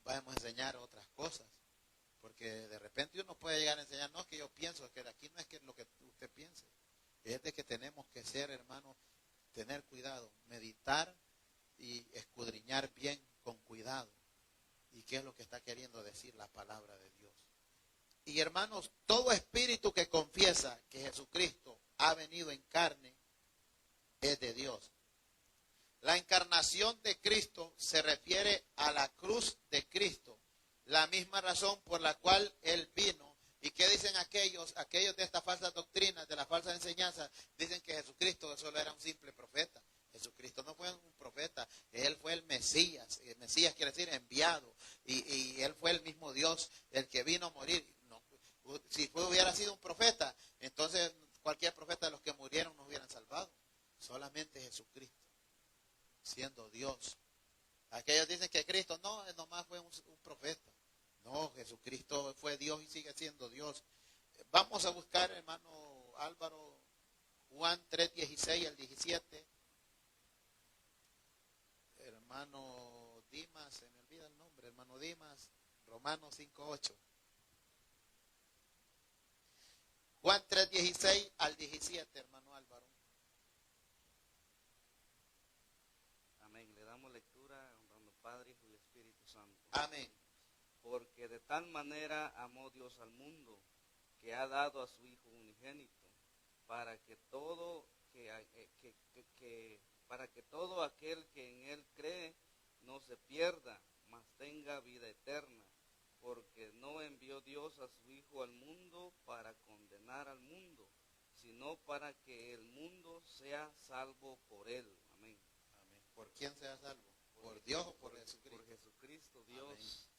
Vayamos a enseñar otras cosas. Porque de repente uno puede llegar a enseñar, no es que yo pienso, que aquí no es que lo que usted piense. Es de que tenemos que ser, hermanos, tener cuidado, meditar y escudriñar bien con cuidado. ¿Y qué es lo que está queriendo decir la palabra de Dios? Y hermanos, todo espíritu que confiesa que Jesucristo ha venido en carne es de Dios. La encarnación de Cristo se refiere a la cruz de Cristo, la misma razón por la cual Él vino. ¿Y qué dicen aquellos de estas falsas doctrinas, de la falsa enseñanza? Dicen que Jesucristo solo era un simple profeta. Jesucristo no fue un profeta, Él fue el Mesías. El Mesías quiere decir enviado. Y Él fue el mismo Dios, el que vino a morir. No, si hubiera sido un profeta, entonces cualquier profeta de los que murieron nos hubieran salvado. Solamente Jesucristo, siendo Dios. Aquellos dicen que Cristo nomás fue un profeta. No, Jesucristo fue Dios y sigue siendo Dios. Vamos a buscar, hermano Álvaro, Juan 3:16 al 17. Hermano Dimas, se me olvida el nombre, hermano Dimas, Romanos 5:8. Juan 3:16 al 17, hermano Álvaro. Amén. Le damos lectura honrando Padre, Hijo y Espíritu Santo. Amén. Porque de tal manera amó Dios al mundo, que ha dado a su Hijo unigénito, para que todo para que todo aquel que en él cree no se pierda, mas tenga vida eterna. Porque no envió Dios a su Hijo al mundo para condenar al mundo, sino para que el mundo sea salvo por él. Amén. Amén. ¿Por quién sea salvo? ¿Por Dios o por Jesucristo? Por Jesucristo, Dios. Amén.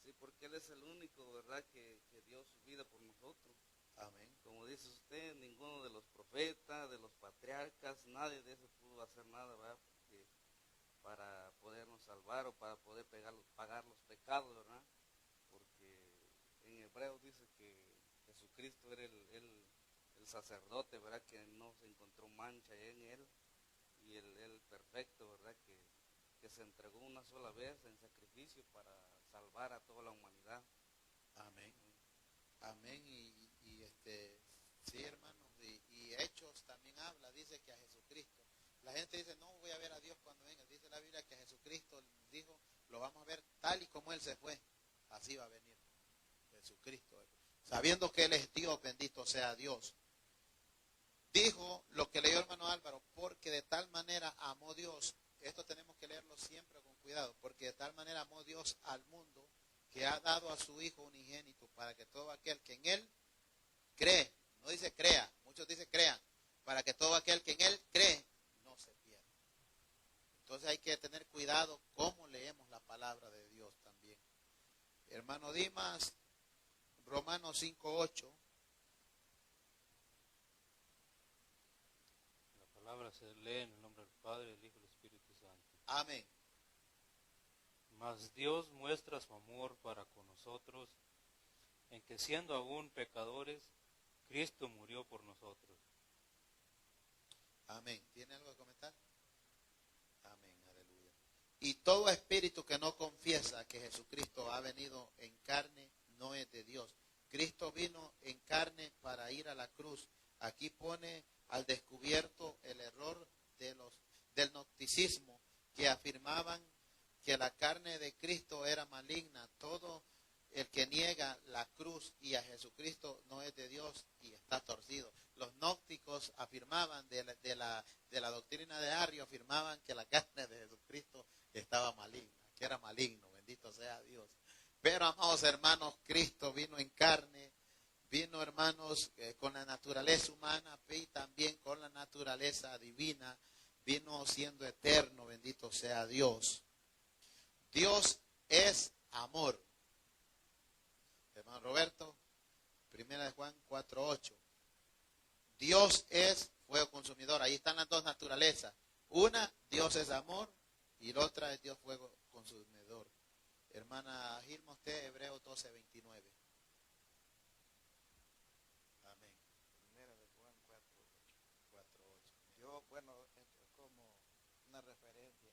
Sí, porque Él es el único, ¿verdad?, que dio su vida por nosotros. Amén. Como dice usted, ninguno de los profetas, de los patriarcas, nadie de eso pudo hacer nada, ¿verdad? Porque para podernos salvar o para poder pagar los pecados, ¿verdad? Porque en hebreo dice que Jesucristo era el sacerdote, ¿verdad?, que no se encontró mancha en Él, y el perfecto, ¿verdad?, que se entregó una sola vez en sacrificio para salvar a toda la humanidad. Amén. Amén. Sí, hermanos, y Hechos también habla, dice que a Jesucristo. La gente dice, no voy a ver a Dios cuando venga. Dice la Biblia que a Jesucristo dijo, lo vamos a ver tal y como Él se fue. Así va a venir Jesucristo. Sabiendo que Él es Dios, bendito sea Dios. Dijo lo que leyó hermano Álvaro, porque de tal manera amó Dios. Esto tenemos que leerlo siempre con cuidado, porque de tal manera amó Dios al mundo, que ha dado a su Hijo unigénito, para que todo aquel que en Él cree, no dice crea, muchos dicen crean, para que todo aquel que en Él cree, no se pierda. Entonces hay que tener cuidado cómo leemos la palabra de Dios también. Hermano Dimas, Romanos 5:8. La palabra se lee en el nombre del Padre, del Hijo y del Espíritu Santo. Amén. Mas Dios muestra su amor para con nosotros, en que siendo aún pecadores, Cristo murió por nosotros. Amén. ¿Tiene algo que comentar? Amén, aleluya. Y todo espíritu que no confiesa que Jesucristo ha venido en carne, no es de Dios. Cristo vino en carne para ir a la cruz. Aquí pone al descubierto el error del gnosticismo, que afirmaban que la carne de Cristo era maligna. Todo el que niega la cruz y a Jesucristo no es de Dios y está torcido. Los gnósticos afirmaban de la doctrina de Arrio, afirmaban que la carne de Jesucristo estaba maligna, que era maligno, bendito sea Dios. Pero, amados hermanos, Cristo vino en carne, vino, hermanos, con la naturaleza humana y también con la naturaleza divina, vino siendo eterno, bendito sea Dios. Dios es amor. Hermano Roberto, 1 Juan 4:8. Dios es fuego consumidor. Ahí están las dos naturalezas. Una, Dios es amor, y la otra es Dios fuego consumidor. Hermana Gilma, usted, Hebreos 12:29. Amén. Primera de Juan 4:8. Yo, bueno, esto es como una referencia.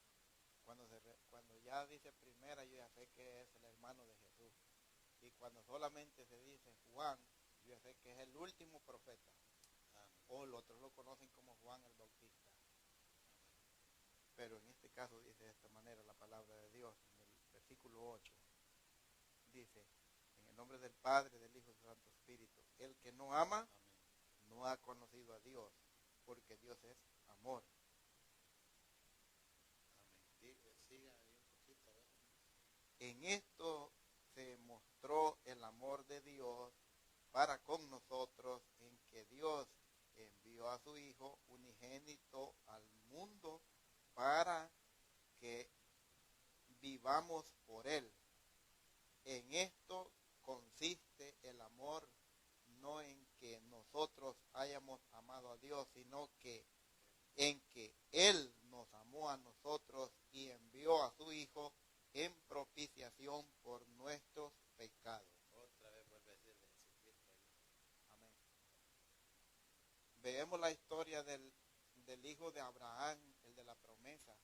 Cuando ya dice primera, yo ya sé que es el hermano de Jesús. Y cuando solamente se dice Juan, yo ya sé que es el último profeta. Amén. O los otros lo conocen como Juan el Bautista. Pero en este caso dice de esta manera la palabra de Dios, en el versículo 8. Dice, en el nombre del Padre, del Hijo y del Santo Espíritu, el que no ama, Amén. no ha conocido a Dios, porque Dios es amor. Amén. Siga ahí un poquito. En esto se mostró el amor de Dios para con nosotros, en que Dios envió a su Hijo unigénito al mundo para que vivamos por Él. En esto consiste el amor, no en que nosotros hayamos amado a Dios, sino que en que Él nos amó a nosotros y envió a su Hijo en propiciación por nuestros pecados. Otra vez vuelve a decirle Jesucristo ahí. Amén. Veamos la historia del hijo de Abraham, el de la promesa.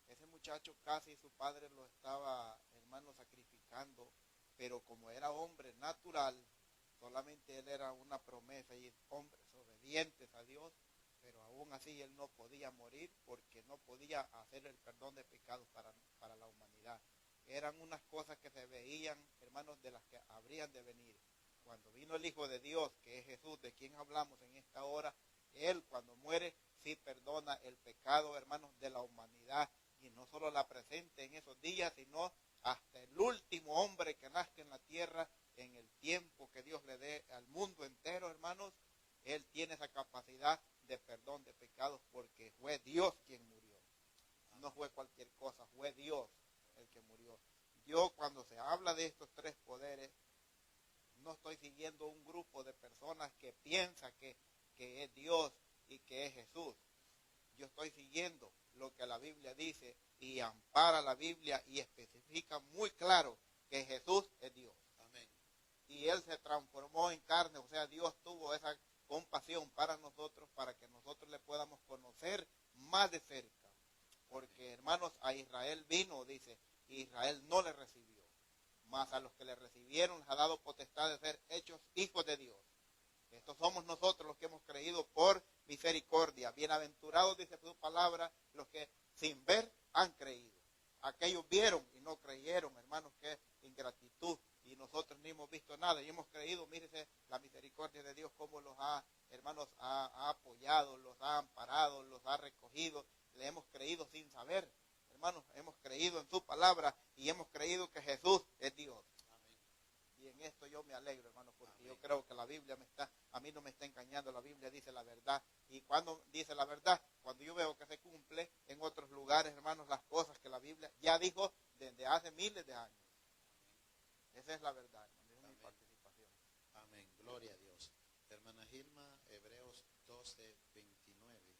Ese muchacho casi su padre lo estaba, hermano, sacrificando, pero como era hombre natural, solamente él era una promesa y hombres obedientes a Dios, pero aún así él no podía morir porque no podía hacer el perdón de pecados para la humanidad. Eran unas cosas que se veían, hermanos, de las que habrían de venir. Cuando vino el Hijo de Dios, que es Jesús, de quien hablamos en esta hora, él cuando muere sí perdona el pecado, hermanos, de la humanidad. Y no solo la presente en esos días, sino hasta el último hombre que nazca en la tierra, en el tiempo que Dios le dé al mundo entero, hermanos. Él tiene esa capacidad de perdón de pecados porque fue Dios quien murió. No fue cualquier cosa, fue Dios el que murió. Yo, cuando se habla de estos tres poderes, no estoy siguiendo un grupo de personas que piensa que es Dios y que es Jesús. Yo estoy siguiendo lo que la Biblia dice y ampara la Biblia y especifica muy claro que Jesús es Dios. Amén. Y Él se transformó en carne, o sea, Dios tuvo esa compasión para nosotros, para que nosotros le podamos conocer más de cerca. Porque, hermanos, a Israel vino, dice, y Israel no le recibió. Mas a los que le recibieron les ha dado potestad de ser hechos hijos de Dios. Estos somos nosotros los que hemos creído por misericordia. Bienaventurados, dice su palabra, los que sin ver han creído. Aquellos vieron y no creyeron, hermanos, qué ingratitud. Y nosotros ni hemos visto nada y hemos creído. Mírese la misericordia de Dios, cómo los ha, hermanos, ha apoyado, los ha amparado, los ha recogido. Le hemos creído sin saber. Hermanos, hemos creído en su palabra y hemos creído que Jesús es Dios. Y en esto yo me alegro, hermano, porque yo creo que la Biblia a mí no me está engañando, la Biblia dice la verdad. Y cuando dice la verdad, cuando yo veo que se cumple en otros lugares, hermanos, las cosas que la Biblia ya dijo desde hace miles de años. Esa es la verdad, hermano, es mi participación. Amén, gloria a Dios. Hermana Gilma, Hebreos 12:29.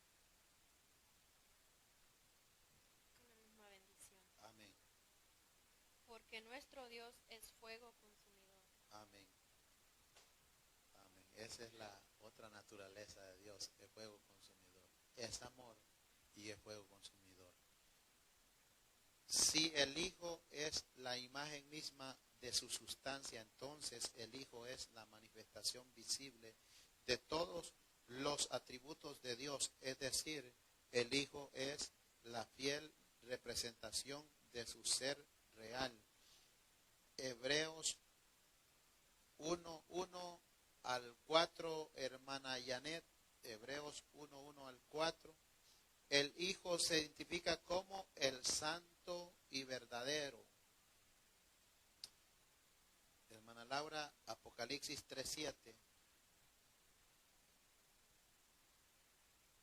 Con la misma bendición. Amén, Porque nuestro Dios es fuego consumidor. amén, amén. Esa es la otra naturaleza de Dios, el fuego consumidor. Es amor y es fuego consumidor. Si el Hijo es la imagen misma de su sustancia, entonces el Hijo es la manifestación visible de todos los atributos de Dios, es decir, el Hijo es la fiel representación de su ser real. Hebreos 1:1 al 4, hermana Janet, Hebreos 1:1 al 4. El Hijo se identifica como el santo y verdadero. Hermana Laura, Apocalipsis 3:7.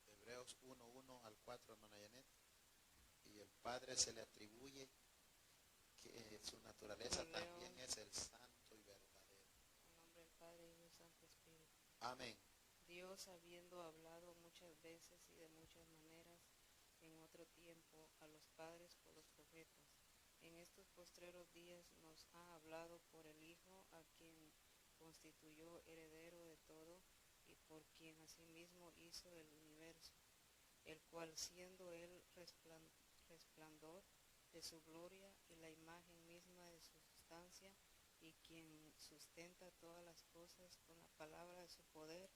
Hebreos 1:1 al 4, hermana Janet. Y el Padre se le atribuye que su naturaleza también es el santo y verdadero. En nombre del Padre, Hijo y Santo Espíritu. Amén. Dios, habiendo hablado muchas veces y de muchas maneras en otro tiempo a los padres por los profetas, en estos postreros días nos ha hablado por el Hijo, a quien constituyó heredero de todo y por quien asimismo hizo el universo, el cual siendo él resplandor de su gloria y la imagen misma de su sustancia, y quien sustenta todas las cosas con la palabra de su poder,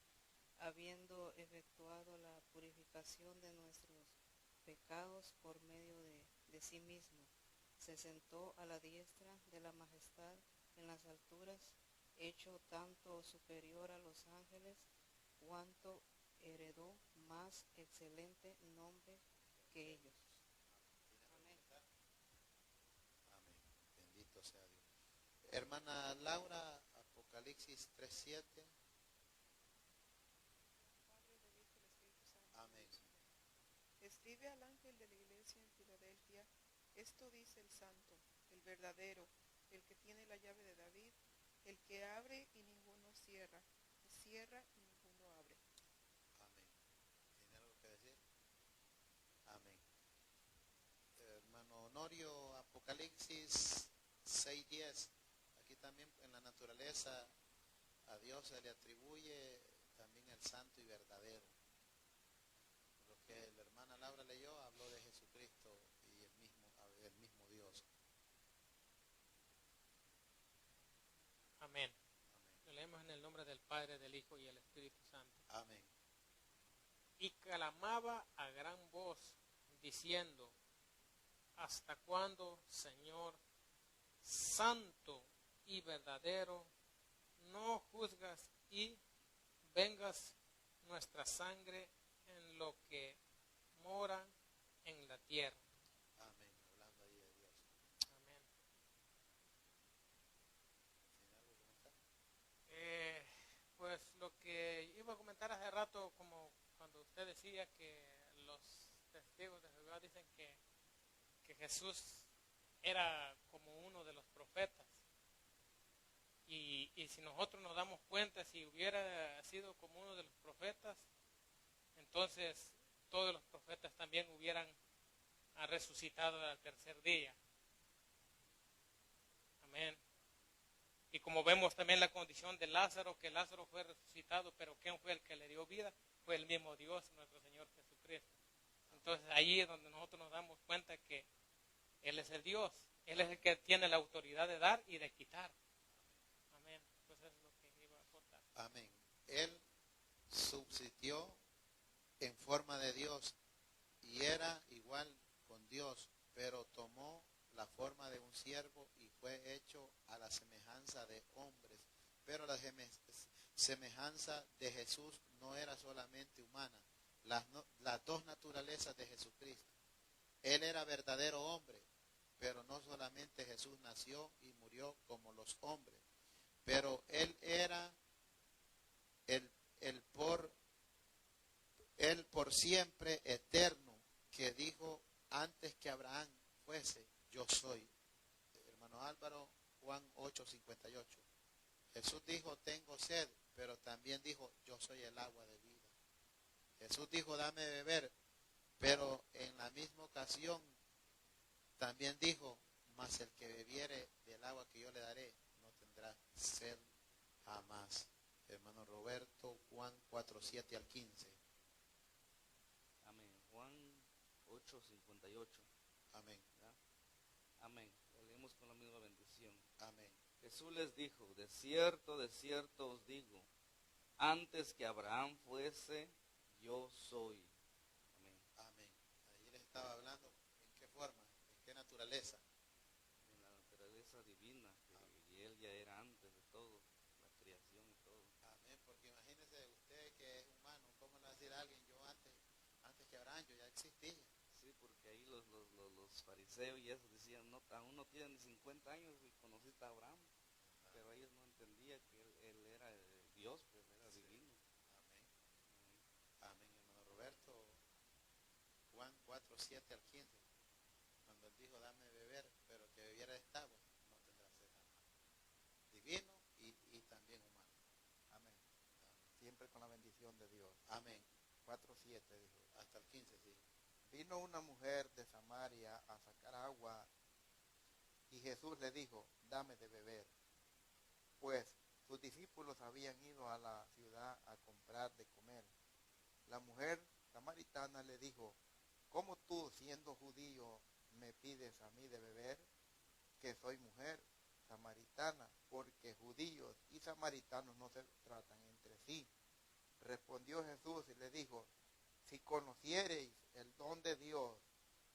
habiendo efectuado la purificación de nuestros pecados por medio de sí mismo, se sentó a la diestra de la majestad en las alturas, hecho tanto superior a los ángeles, cuanto heredó más excelente nombre que ellos. Amén. Amén. Bendito sea Dios. Hermana Laura, Apocalipsis 3:7. Amén. Escribe al ángel de la iglesia en Filadelfia, esto dice el santo, el verdadero, el que tiene la llave de David, el que abre y ninguno cierra, y cierra y ninguno abre. Amén. ¿Tiene algo que decir? Amén. Hermano Honorio, Apocalipsis 6:10. Aquí también en la naturaleza a Dios se le atribuye también el santo y verdadero. Lo que la hermana Laura leyó habló de Jesucristo y el mismo Dios. Amén. Amén. Lo leemos en el nombre del Padre, del Hijo y del Espíritu Santo. Amén. Y clamaba a gran voz, diciendo, ¿hasta cuándo, Señor, santo y verdadero, no juzgas y vengas nuestra sangre en lo que moran en la tierra. Amén. Hablando ahí de Dios. Amén. ¿Tiene algo que comentar? Pues lo que iba a comentar hace rato, como cuando usted decía que los testigos de Jehová dicen que Jesús era como uno de los profetas. Y si nosotros nos damos cuenta, si hubiera sido como uno de los profetas, entonces todos los profetas también hubieran resucitado al tercer día. Amén. Y como vemos también la condición de Lázaro, que Lázaro fue resucitado, pero ¿quién fue el que le dio vida? Fue el mismo Dios, nuestro Señor Jesucristo. Entonces ahí es donde nosotros nos damos cuenta que Él es el Dios. Él es el que tiene la autoridad de dar y de quitar. Amén. Pues eso es lo que iba a aportar. Amén. Él subsistió en forma de Dios y era igual con Dios, pero tomó la forma de un siervo y fue hecho a la semejanza de hombres. Pero la semejanza de Jesús no era solamente humana, las dos naturalezas de Jesucristo. Él era verdadero hombre, pero no solamente Jesús nació y murió como los hombres, pero Él era el por siempre eterno, que dijo antes que Abraham fuese, yo soy. Hermano Álvaro, Juan 8:58. Jesús dijo, tengo sed, pero también dijo, yo soy el agua de vida. Jesús dijo, dame de beber, pero en la misma ocasión también dijo, mas el que bebiere del agua que yo le daré, no tendrá sed jamás. Hermano Roberto, Juan 4:7 al 15. Amén. Juan 8:58. Amén. ¿Verdad? Amén. Lo leemos con la misma bendición. Amén. Jesús les dijo, de cierto os digo, antes que Abraham fuese, yo soy. Amén. Amén. Ahí les estaba hablando, ¿en qué forma? ¿En qué naturaleza? En la naturaleza divina, y él ya era antes de todo, la creación y todo. Amén, porque imagínese usted que es humano, ¿cómo le va a decir a alguien, yo antes que Abraham, yo ya existía? Sí, porque ahí los fariseos y eso decían, no, aún no tienen ni 50 años y conociste a Abraham. Pero ellos no entendían que él era Dios, pues era divino. Amén. Amén, hermano Roberto. Juan 4:7 al 15. Cuando él dijo, dame de beber, pero que bebiera de esta agua, no tendrá sed jamás. Divino y también humano. Amén. Siempre con la bendición de Dios. Amén. 4:7 dijo. Hasta el 15, sí. Vino una mujer de Samaria a sacar agua y Jesús le dijo, dame de beber. Pues sus discípulos habían ido a la ciudad a comprar de comer. La mujer samaritana le dijo, ¿cómo tú, siendo judío, me pides a mí de beber, que soy mujer samaritana? Porque judíos y samaritanos no se tratan entre sí. Respondió Jesús y le dijo, si conociereis el don de Dios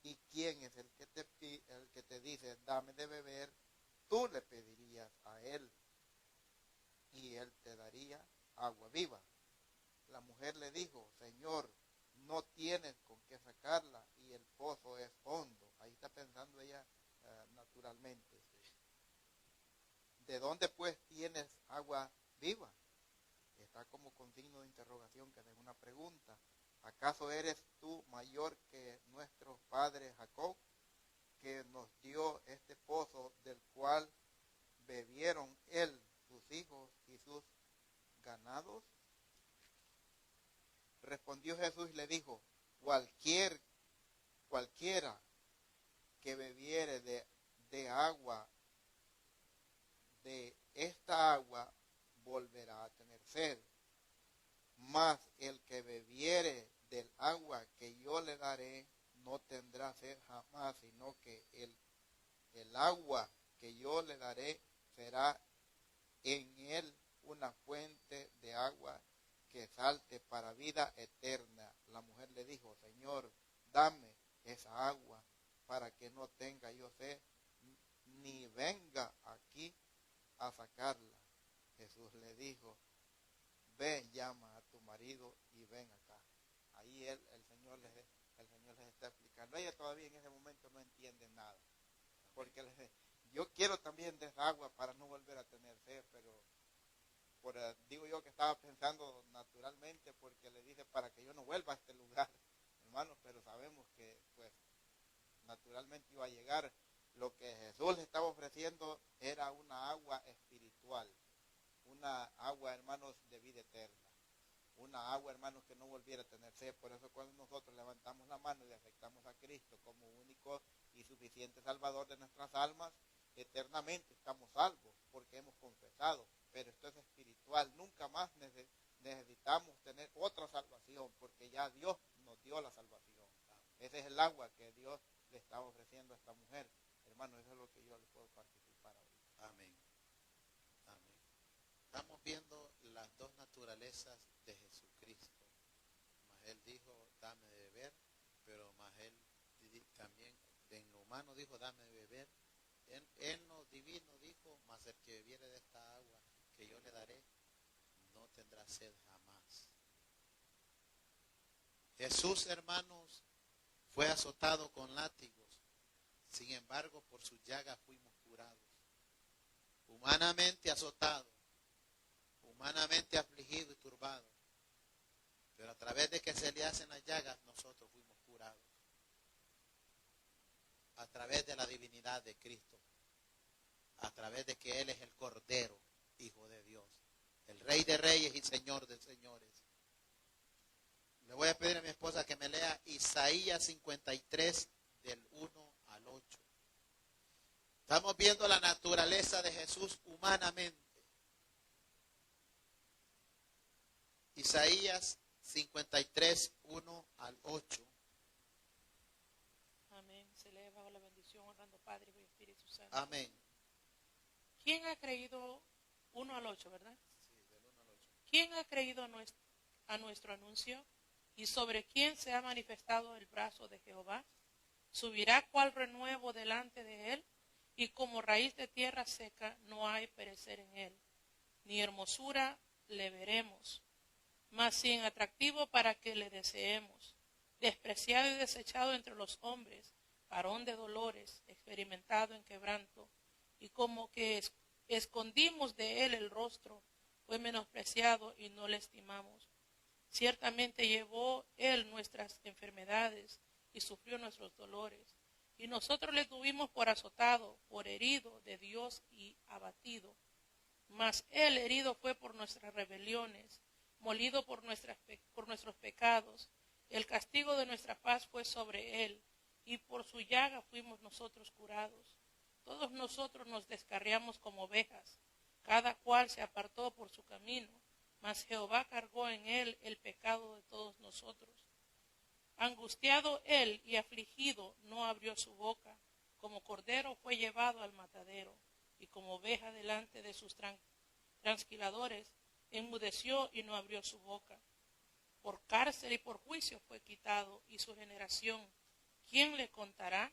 y quién es el que te dice, dame de beber, tú le pedirías a él y él te daría agua viva. La mujer le dijo, Señor, no tienes con qué sacarla y el pozo es hondo. Ahí está pensando ella naturalmente. ¿De dónde pues tienes agua viva? Está como con signo de interrogación, que es una pregunta. ¿Acaso eres tú mayor que nuestro padre Jacob, que nos dio este pozo del cual bebieron él, sus hijos y sus ganados? Respondió Jesús y le dijo, cualquiera que bebiere de agua, de esta agua, volverá a tener sed. Mas el que bebiere del agua que yo le daré, no tendrá sed jamás, sino que el agua que yo le daré será en él una fuente de agua que salte para vida eterna. La mujer le dijo, Señor, dame esa agua para que no tenga yo sed, ni venga aquí a sacarla. Jesús le dijo, ve, llama a tu marido y ven acá. Ahí ahí el Señor les está explicando. Ella todavía en ese momento no entiende nada. Porque yo quiero también desagua para no volver a tener sed, pero digo yo que estaba pensando naturalmente porque le dice para que yo no vuelva a este lugar, hermanos, pero sabemos que pues naturalmente iba a llegar. Lo que Jesús le estaba ofreciendo era una agua espiritual, una agua, hermanos, de vida eterna, una agua, hermanos, que no volviera a tener sed. Por eso cuando nosotros levantamos la mano y aceptamos a Cristo como único y suficiente Salvador de nuestras almas, eternamente estamos salvos porque hemos confesado. Pero esto es espiritual, nunca más necesitamos tener otra salvación porque ya Dios nos dio la salvación. Ese es el agua que Dios le estaba ofreciendo a esta mujer. Hermano, eso es lo que yo le puedo participar ahorita. Amén. Amén. Estamos viendo las dos naturalezas de Jesucristo. Mas Él dijo, dame de beber, pero más Él también en lo humano dijo, dame de beber. En lo divino dijo, mas el que bebiere de esta agua que yo le daré, no tendrá sed jamás. Jesús, hermanos, fue azotado con látigos. Sin embargo, por sus llagas fuimos curados. Humanamente azotado, humanamente afligido y turbado. Pero a través de que se le hacen las llagas, nosotros fuimos curados. A través de la divinidad de Cristo. A través de que Él es el Cordero, Hijo de Dios. El Rey de Reyes y Señor de Señores. Le voy a pedir a mi esposa que me lea Isaías 53 del 1 al 8. Estamos viendo la naturaleza de Jesús humanamente. Isaías 53, 1 al 8. Amén. Se lee bajo la bendición, honrando Padre y Espíritu Santo. Amén. ¿Quién ha creído 1 al 8, verdad? Sí, del 1 al 8. ¿Quién ha creído a nuestro anuncio? ¿Y sobre quién se ha manifestado el brazo de Jehová? ¿Subirá cual renuevo delante de él? Y como raíz de tierra seca no hay perecer en él, ni hermosura le veremos, mas sin atractivo para que le deseemos. Despreciado y desechado entre los hombres, varón de dolores, experimentado en quebranto, y como que escondimos de él el rostro, fue menospreciado y no le estimamos. Ciertamente llevó él nuestras enfermedades y sufrió nuestros dolores. Y nosotros le tuvimos por azotado, por herido de Dios y abatido. Mas él herido fue por nuestras rebeliones, molido por nuestros pecados. El castigo de nuestra paz fue sobre él, y por su llaga fuimos nosotros curados. Todos nosotros nos descarriamos como ovejas, cada cual se apartó por su camino, mas Jehová cargó en él el pecado de todos nosotros. Angustiado él y afligido no abrió su boca, como cordero fue llevado al matadero, y como oveja delante de sus transquiladores, enmudeció y no abrió su boca. Por cárcel y por juicio fue quitado, y su generación, ¿quién le contará?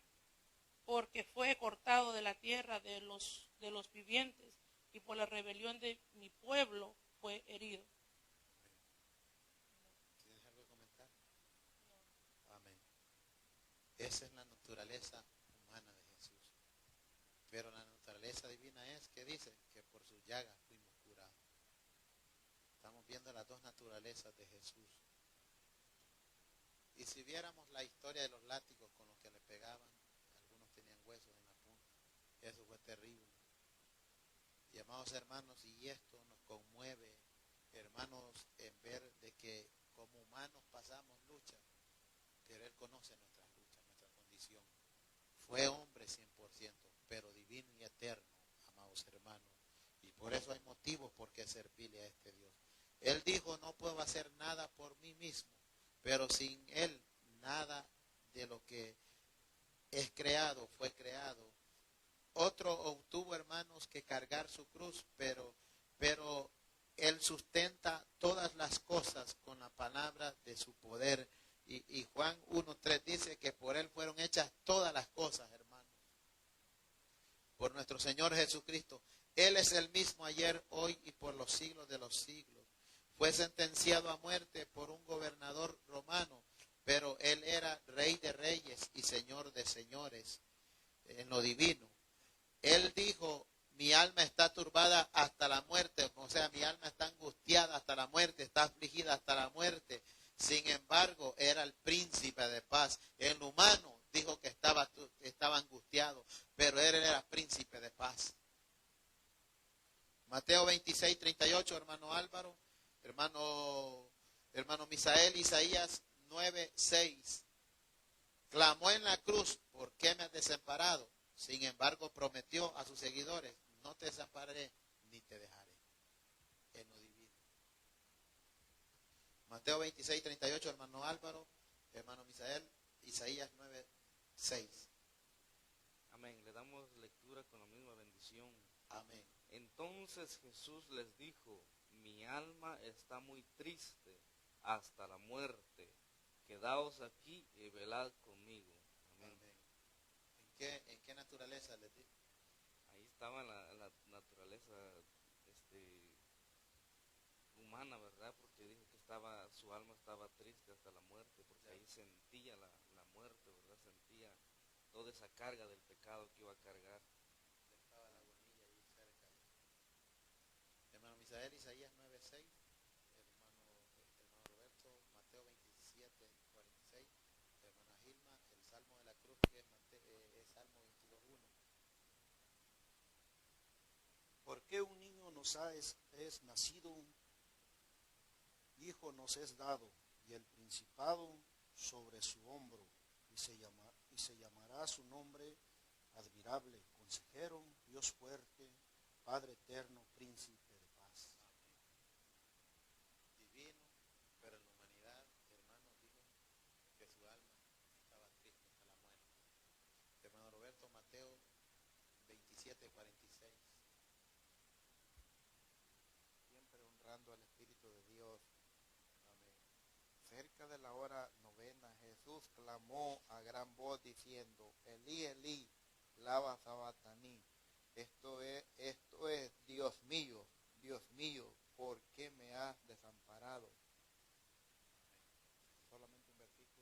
Porque fue cortado de la tierra de los vivientes, y por la rebelión de mi pueblo fue herido. ¿Tienes algo que comentar? No. Amén. Esa es la naturaleza humana de Jesús. Pero la naturaleza divina es que dice que por sus llagas fuimos curados. Estamos viendo las dos naturalezas de Jesús. Y si viéramos la historia de los látigos con los que le pegaban, algunos tenían huesos en la punta. Eso fue terrible. Y amados hermanos, y esto nos conmueve, hermanos, en ver de que como humanos pasamos luchas, pero Él conoce nuestras luchas, nuestra condición. Fue hombre 100%, pero divino y eterno, amados hermanos. Y por eso hay motivos por qué servirle a este Dios. Él dijo, no puedo hacer nada por mí mismo, pero sin Él nada de lo que es creado fue creado. Otro obtuvo, hermanos, que cargar su cruz, pero Él sustenta todas las cosas con la palabra de su poder. Y Juan 1:3 dice que por Él fueron hechas todas las cosas, hermanos. Por nuestro Señor Jesucristo. Él es el mismo ayer, hoy y por los siglos de los siglos. Fue sentenciado a muerte por un gobernador romano, señores, en lo divino. Él dijo, mi alma está turbada hasta la muerte, o sea, mi alma está angustiada hasta la muerte, está afligida hasta la muerte. Sin embargo, era el príncipe de paz. En lo humano dijo que estaba angustiado, pero él era príncipe de paz. Mateo 26, 38, hermano Álvaro, hermano Misael, Isaías 9, 6. Clamó en la cruz, ¿por qué me has desamparado? Sin embargo, prometió a sus seguidores, no te desampararé ni te dejaré. En lo divino. Mateo 26, 38, hermano Álvaro, hermano Misael, Isaías 9, 6. Amén. Le damos lectura con la misma bendición. Amén. Entonces Jesús les dijo, mi alma está muy triste hasta la muerte. Quedaos aquí y velad conmigo. Amén. Amén. ¿En qué naturaleza les dijo? Ahí estaba la naturaleza humana, ¿verdad? Porque dijo que su alma estaba triste hasta la muerte, porque ahí sentía la muerte, ¿verdad? Sentía toda esa carga del pecado que iba a cargar. Estaba la agonía ahí cerca. Hermano Misael, Isaías 9:6. Hermano Roberto, Mateo 27:46. Hermana Gilma, el Salmo de la Cruz, que es Salmo 22:1. ¿Por qué un niño nos es nacido? Hijo nos es dado, y el principado sobre su hombro, y se llamará su nombre admirable, consejero, Dios fuerte, Padre eterno, príncipe de paz. Divino, pero en la humanidad, hermano, dijo que su alma estaba triste hasta la muerte. Hermano Roberto, Mateo 27:46. Siempre honrando al Espíritu de Dios. Cerca de la hora novena, Jesús clamó a gran voz diciendo, Elí, Elí, lama sabactani. Esto es, Dios mío, ¿por qué me has desamparado? Solamente un versículo.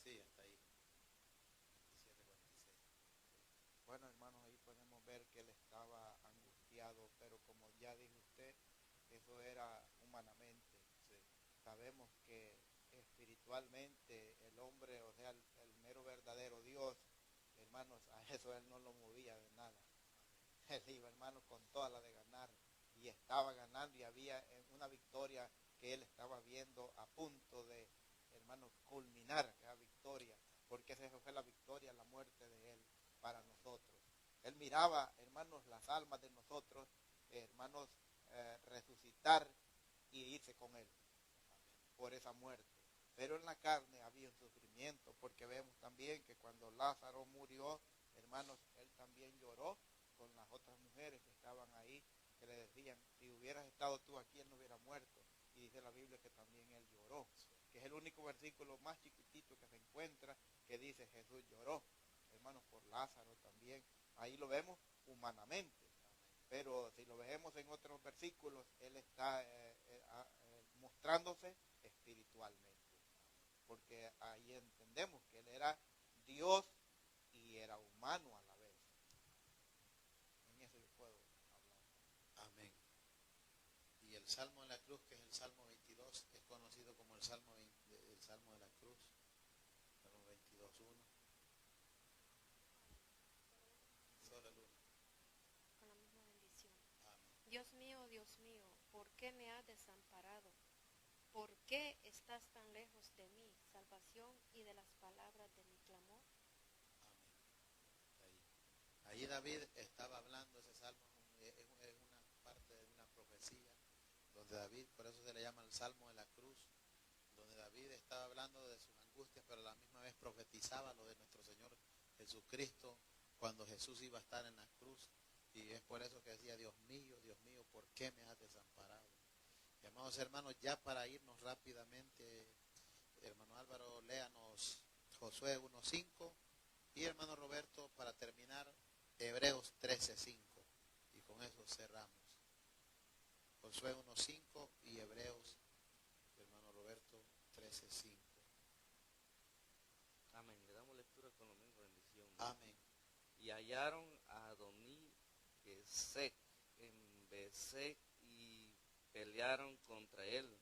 Sí, hasta ahí. 27:46. Bueno, hermanos, ahí podemos ver que él estaba angustiado, pero como ya dijo usted, eso era humanamente. Sabemos que espiritualmente el hombre, o sea, el mero verdadero Dios, hermanos, a eso él no lo movía de nada. Él iba, hermanos, con toda la de ganar, y estaba ganando, y había una victoria que él estaba viendo a punto de, hermanos, culminar esa victoria, porque esa fue la victoria, la muerte de él para nosotros. Él miraba, hermanos, las almas de nosotros, hermanos, resucitar y irse con él por esa muerte. Pero en la carne había un sufrimiento, porque vemos también que cuando Lázaro murió, hermanos, él también lloró con las otras mujeres que estaban ahí, que le decían, si hubieras estado tú aquí, él no hubiera muerto. Y dice la Biblia que también él lloró, que es el único versículo más chiquitito que se encuentra, que dice Jesús lloró, hermanos, por Lázaro también. Ahí lo vemos humanamente, pero si lo vemos en otros versículos, él está mostrándose espiritualmente, porque ahí entendemos que él era Dios y era humano a la vez. En eso yo puedo hablar. Amén. Y el Salmo de la Cruz, que es el Salmo 22, es conocido como el Salmo de la Cruz, Salmo 22:1. Solo el 1. Con la misma bendición. Amén. Dios mío, ¿por qué me has desamparado? ¿Por qué estás tan lejos de mi salvación y de las palabras de mi clamor? Amén. Ahí David estaba hablando, ese salmo es una parte de una profecía, donde David, por eso se le llama el Salmo de la Cruz, donde David estaba hablando de sus angustias, pero a la misma vez profetizaba lo de nuestro Señor Jesucristo, cuando Jesús iba a estar en la cruz, y es por eso que decía, Dios mío, ¿por qué me has desamparado? Y amados hermanos, ya para irnos rápidamente, hermano Álvaro, léanos Josué 1:5 y hermano Roberto, para terminar, Hebreos 13:5, y con eso cerramos. Josué 1:5 y Hebreos, hermano Roberto, 13:5. Amén. Le damos lectura con lo mismo Amén. Y hallaron a Adoní Gesec en Besec y pelearon contra él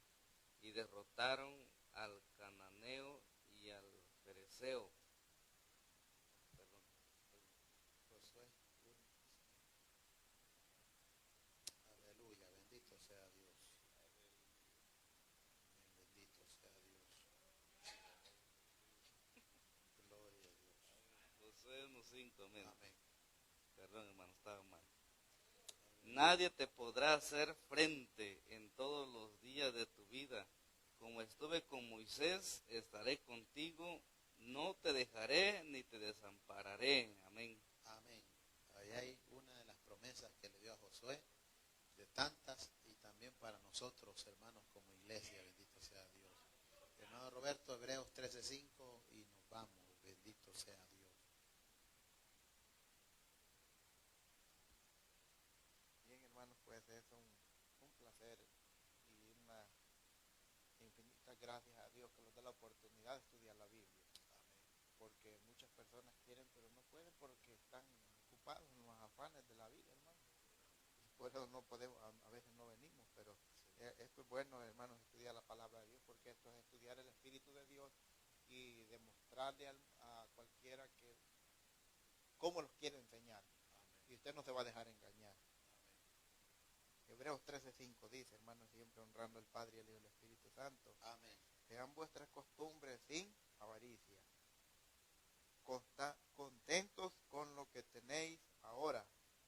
y derrotaron al cananeo y al fereceo. Perdón. Josué 1. Aleluya, bendito sea Dios. Bendito sea Dios. Gloria a Dios. Josué 1:5, amén. Amén. Perdón, hermano, estaba mal. Nadie te podrá hacer frente en todos los días de tu vida. Como estuve con Moisés, estaré contigo. No te dejaré ni te desampararé. Amén. Amén. Ahí hay una de las promesas que le dio a Josué, de tantas, y también para nosotros, hermanos, como iglesia. Bendito sea Dios. Hermano Roberto, Hebreos 13:5, y nos vamos. Bendito sea Dios. Bien, hermanos, pues es un placer y una infinitas gracias a Dios que nos da la oportunidad de estudiar la Biblia. Porque muchas personas quieren, pero no pueden porque están ocupados en los afanes de la vida, hermano. Por eso no podemos, a veces no venimos, pero esto es bueno, hermanos, estudiar la palabra de Dios, porque esto es estudiar el Espíritu de Dios y demostrarle a cualquiera que cómo los quiere enseñar. Y usted no se va a dejar engañar. Hebreos 13:5 dice, hermanos, siempre honrando al Padre, y al Hijo y al Espíritu Santo. Amén. Sean vuestras costumbres sin avaricia. Contentos con lo que tenéis ahora,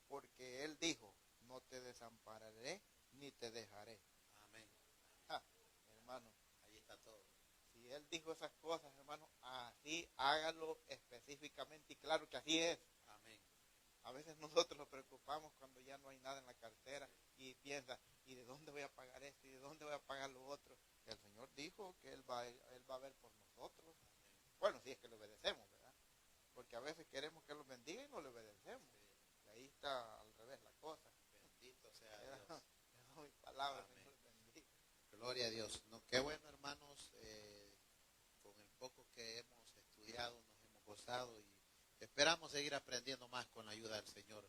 porque Él dijo, no te desampararé ni te dejaré. Amén. Hermano, ahí está todo. Si Él dijo esas cosas, hermano, así hágalo específicamente y claro que así es. Amén. A veces nosotros nos preocupamos cuando ya no hay nada en la cartera y piensa, ¿y de dónde voy a pagar esto? ¿Y de dónde voy a pagar lo otro? El Señor dijo que Él va a ver por nosotros. Bueno, si es que le obedecemos, ¿verdad? Porque a veces queremos que Él nos bendiga y no le obedecemos. Y ahí está al revés la cosa. Bendito sea Dios. Le doy palabras, Amén. Señor bendiga. Gloria a Dios. No, qué bueno, hermanos, con el poco que hemos estudiado, nos hemos gozado y esperamos seguir aprendiendo más con la ayuda del Señor,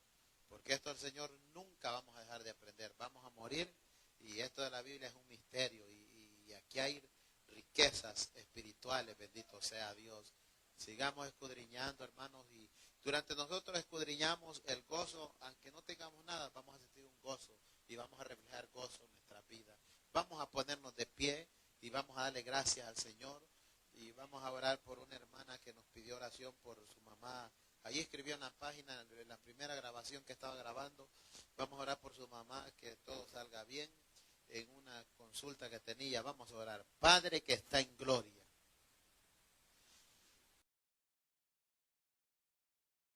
porque esto del Señor nunca vamos a dejar de aprender. Vamos a morir y esto de la Biblia es un misterio y aquí hay riquezas espirituales, bendito sea Dios. Sigamos escudriñando, hermanos, y durante nosotros escudriñamos el gozo, aunque no tengamos nada, vamos a sentir un gozo y vamos a reflejar gozo en nuestra vida. Vamos a ponernos de pie y vamos a darle gracias al Señor y vamos a orar por una hermana que nos pidió oración por su mamá. Ahí escribió en la página, en la primera grabación que estaba grabando, vamos a orar por su mamá, que todo salga bien en una consulta que tenía. Vamos a orar. Padre que está en gloria,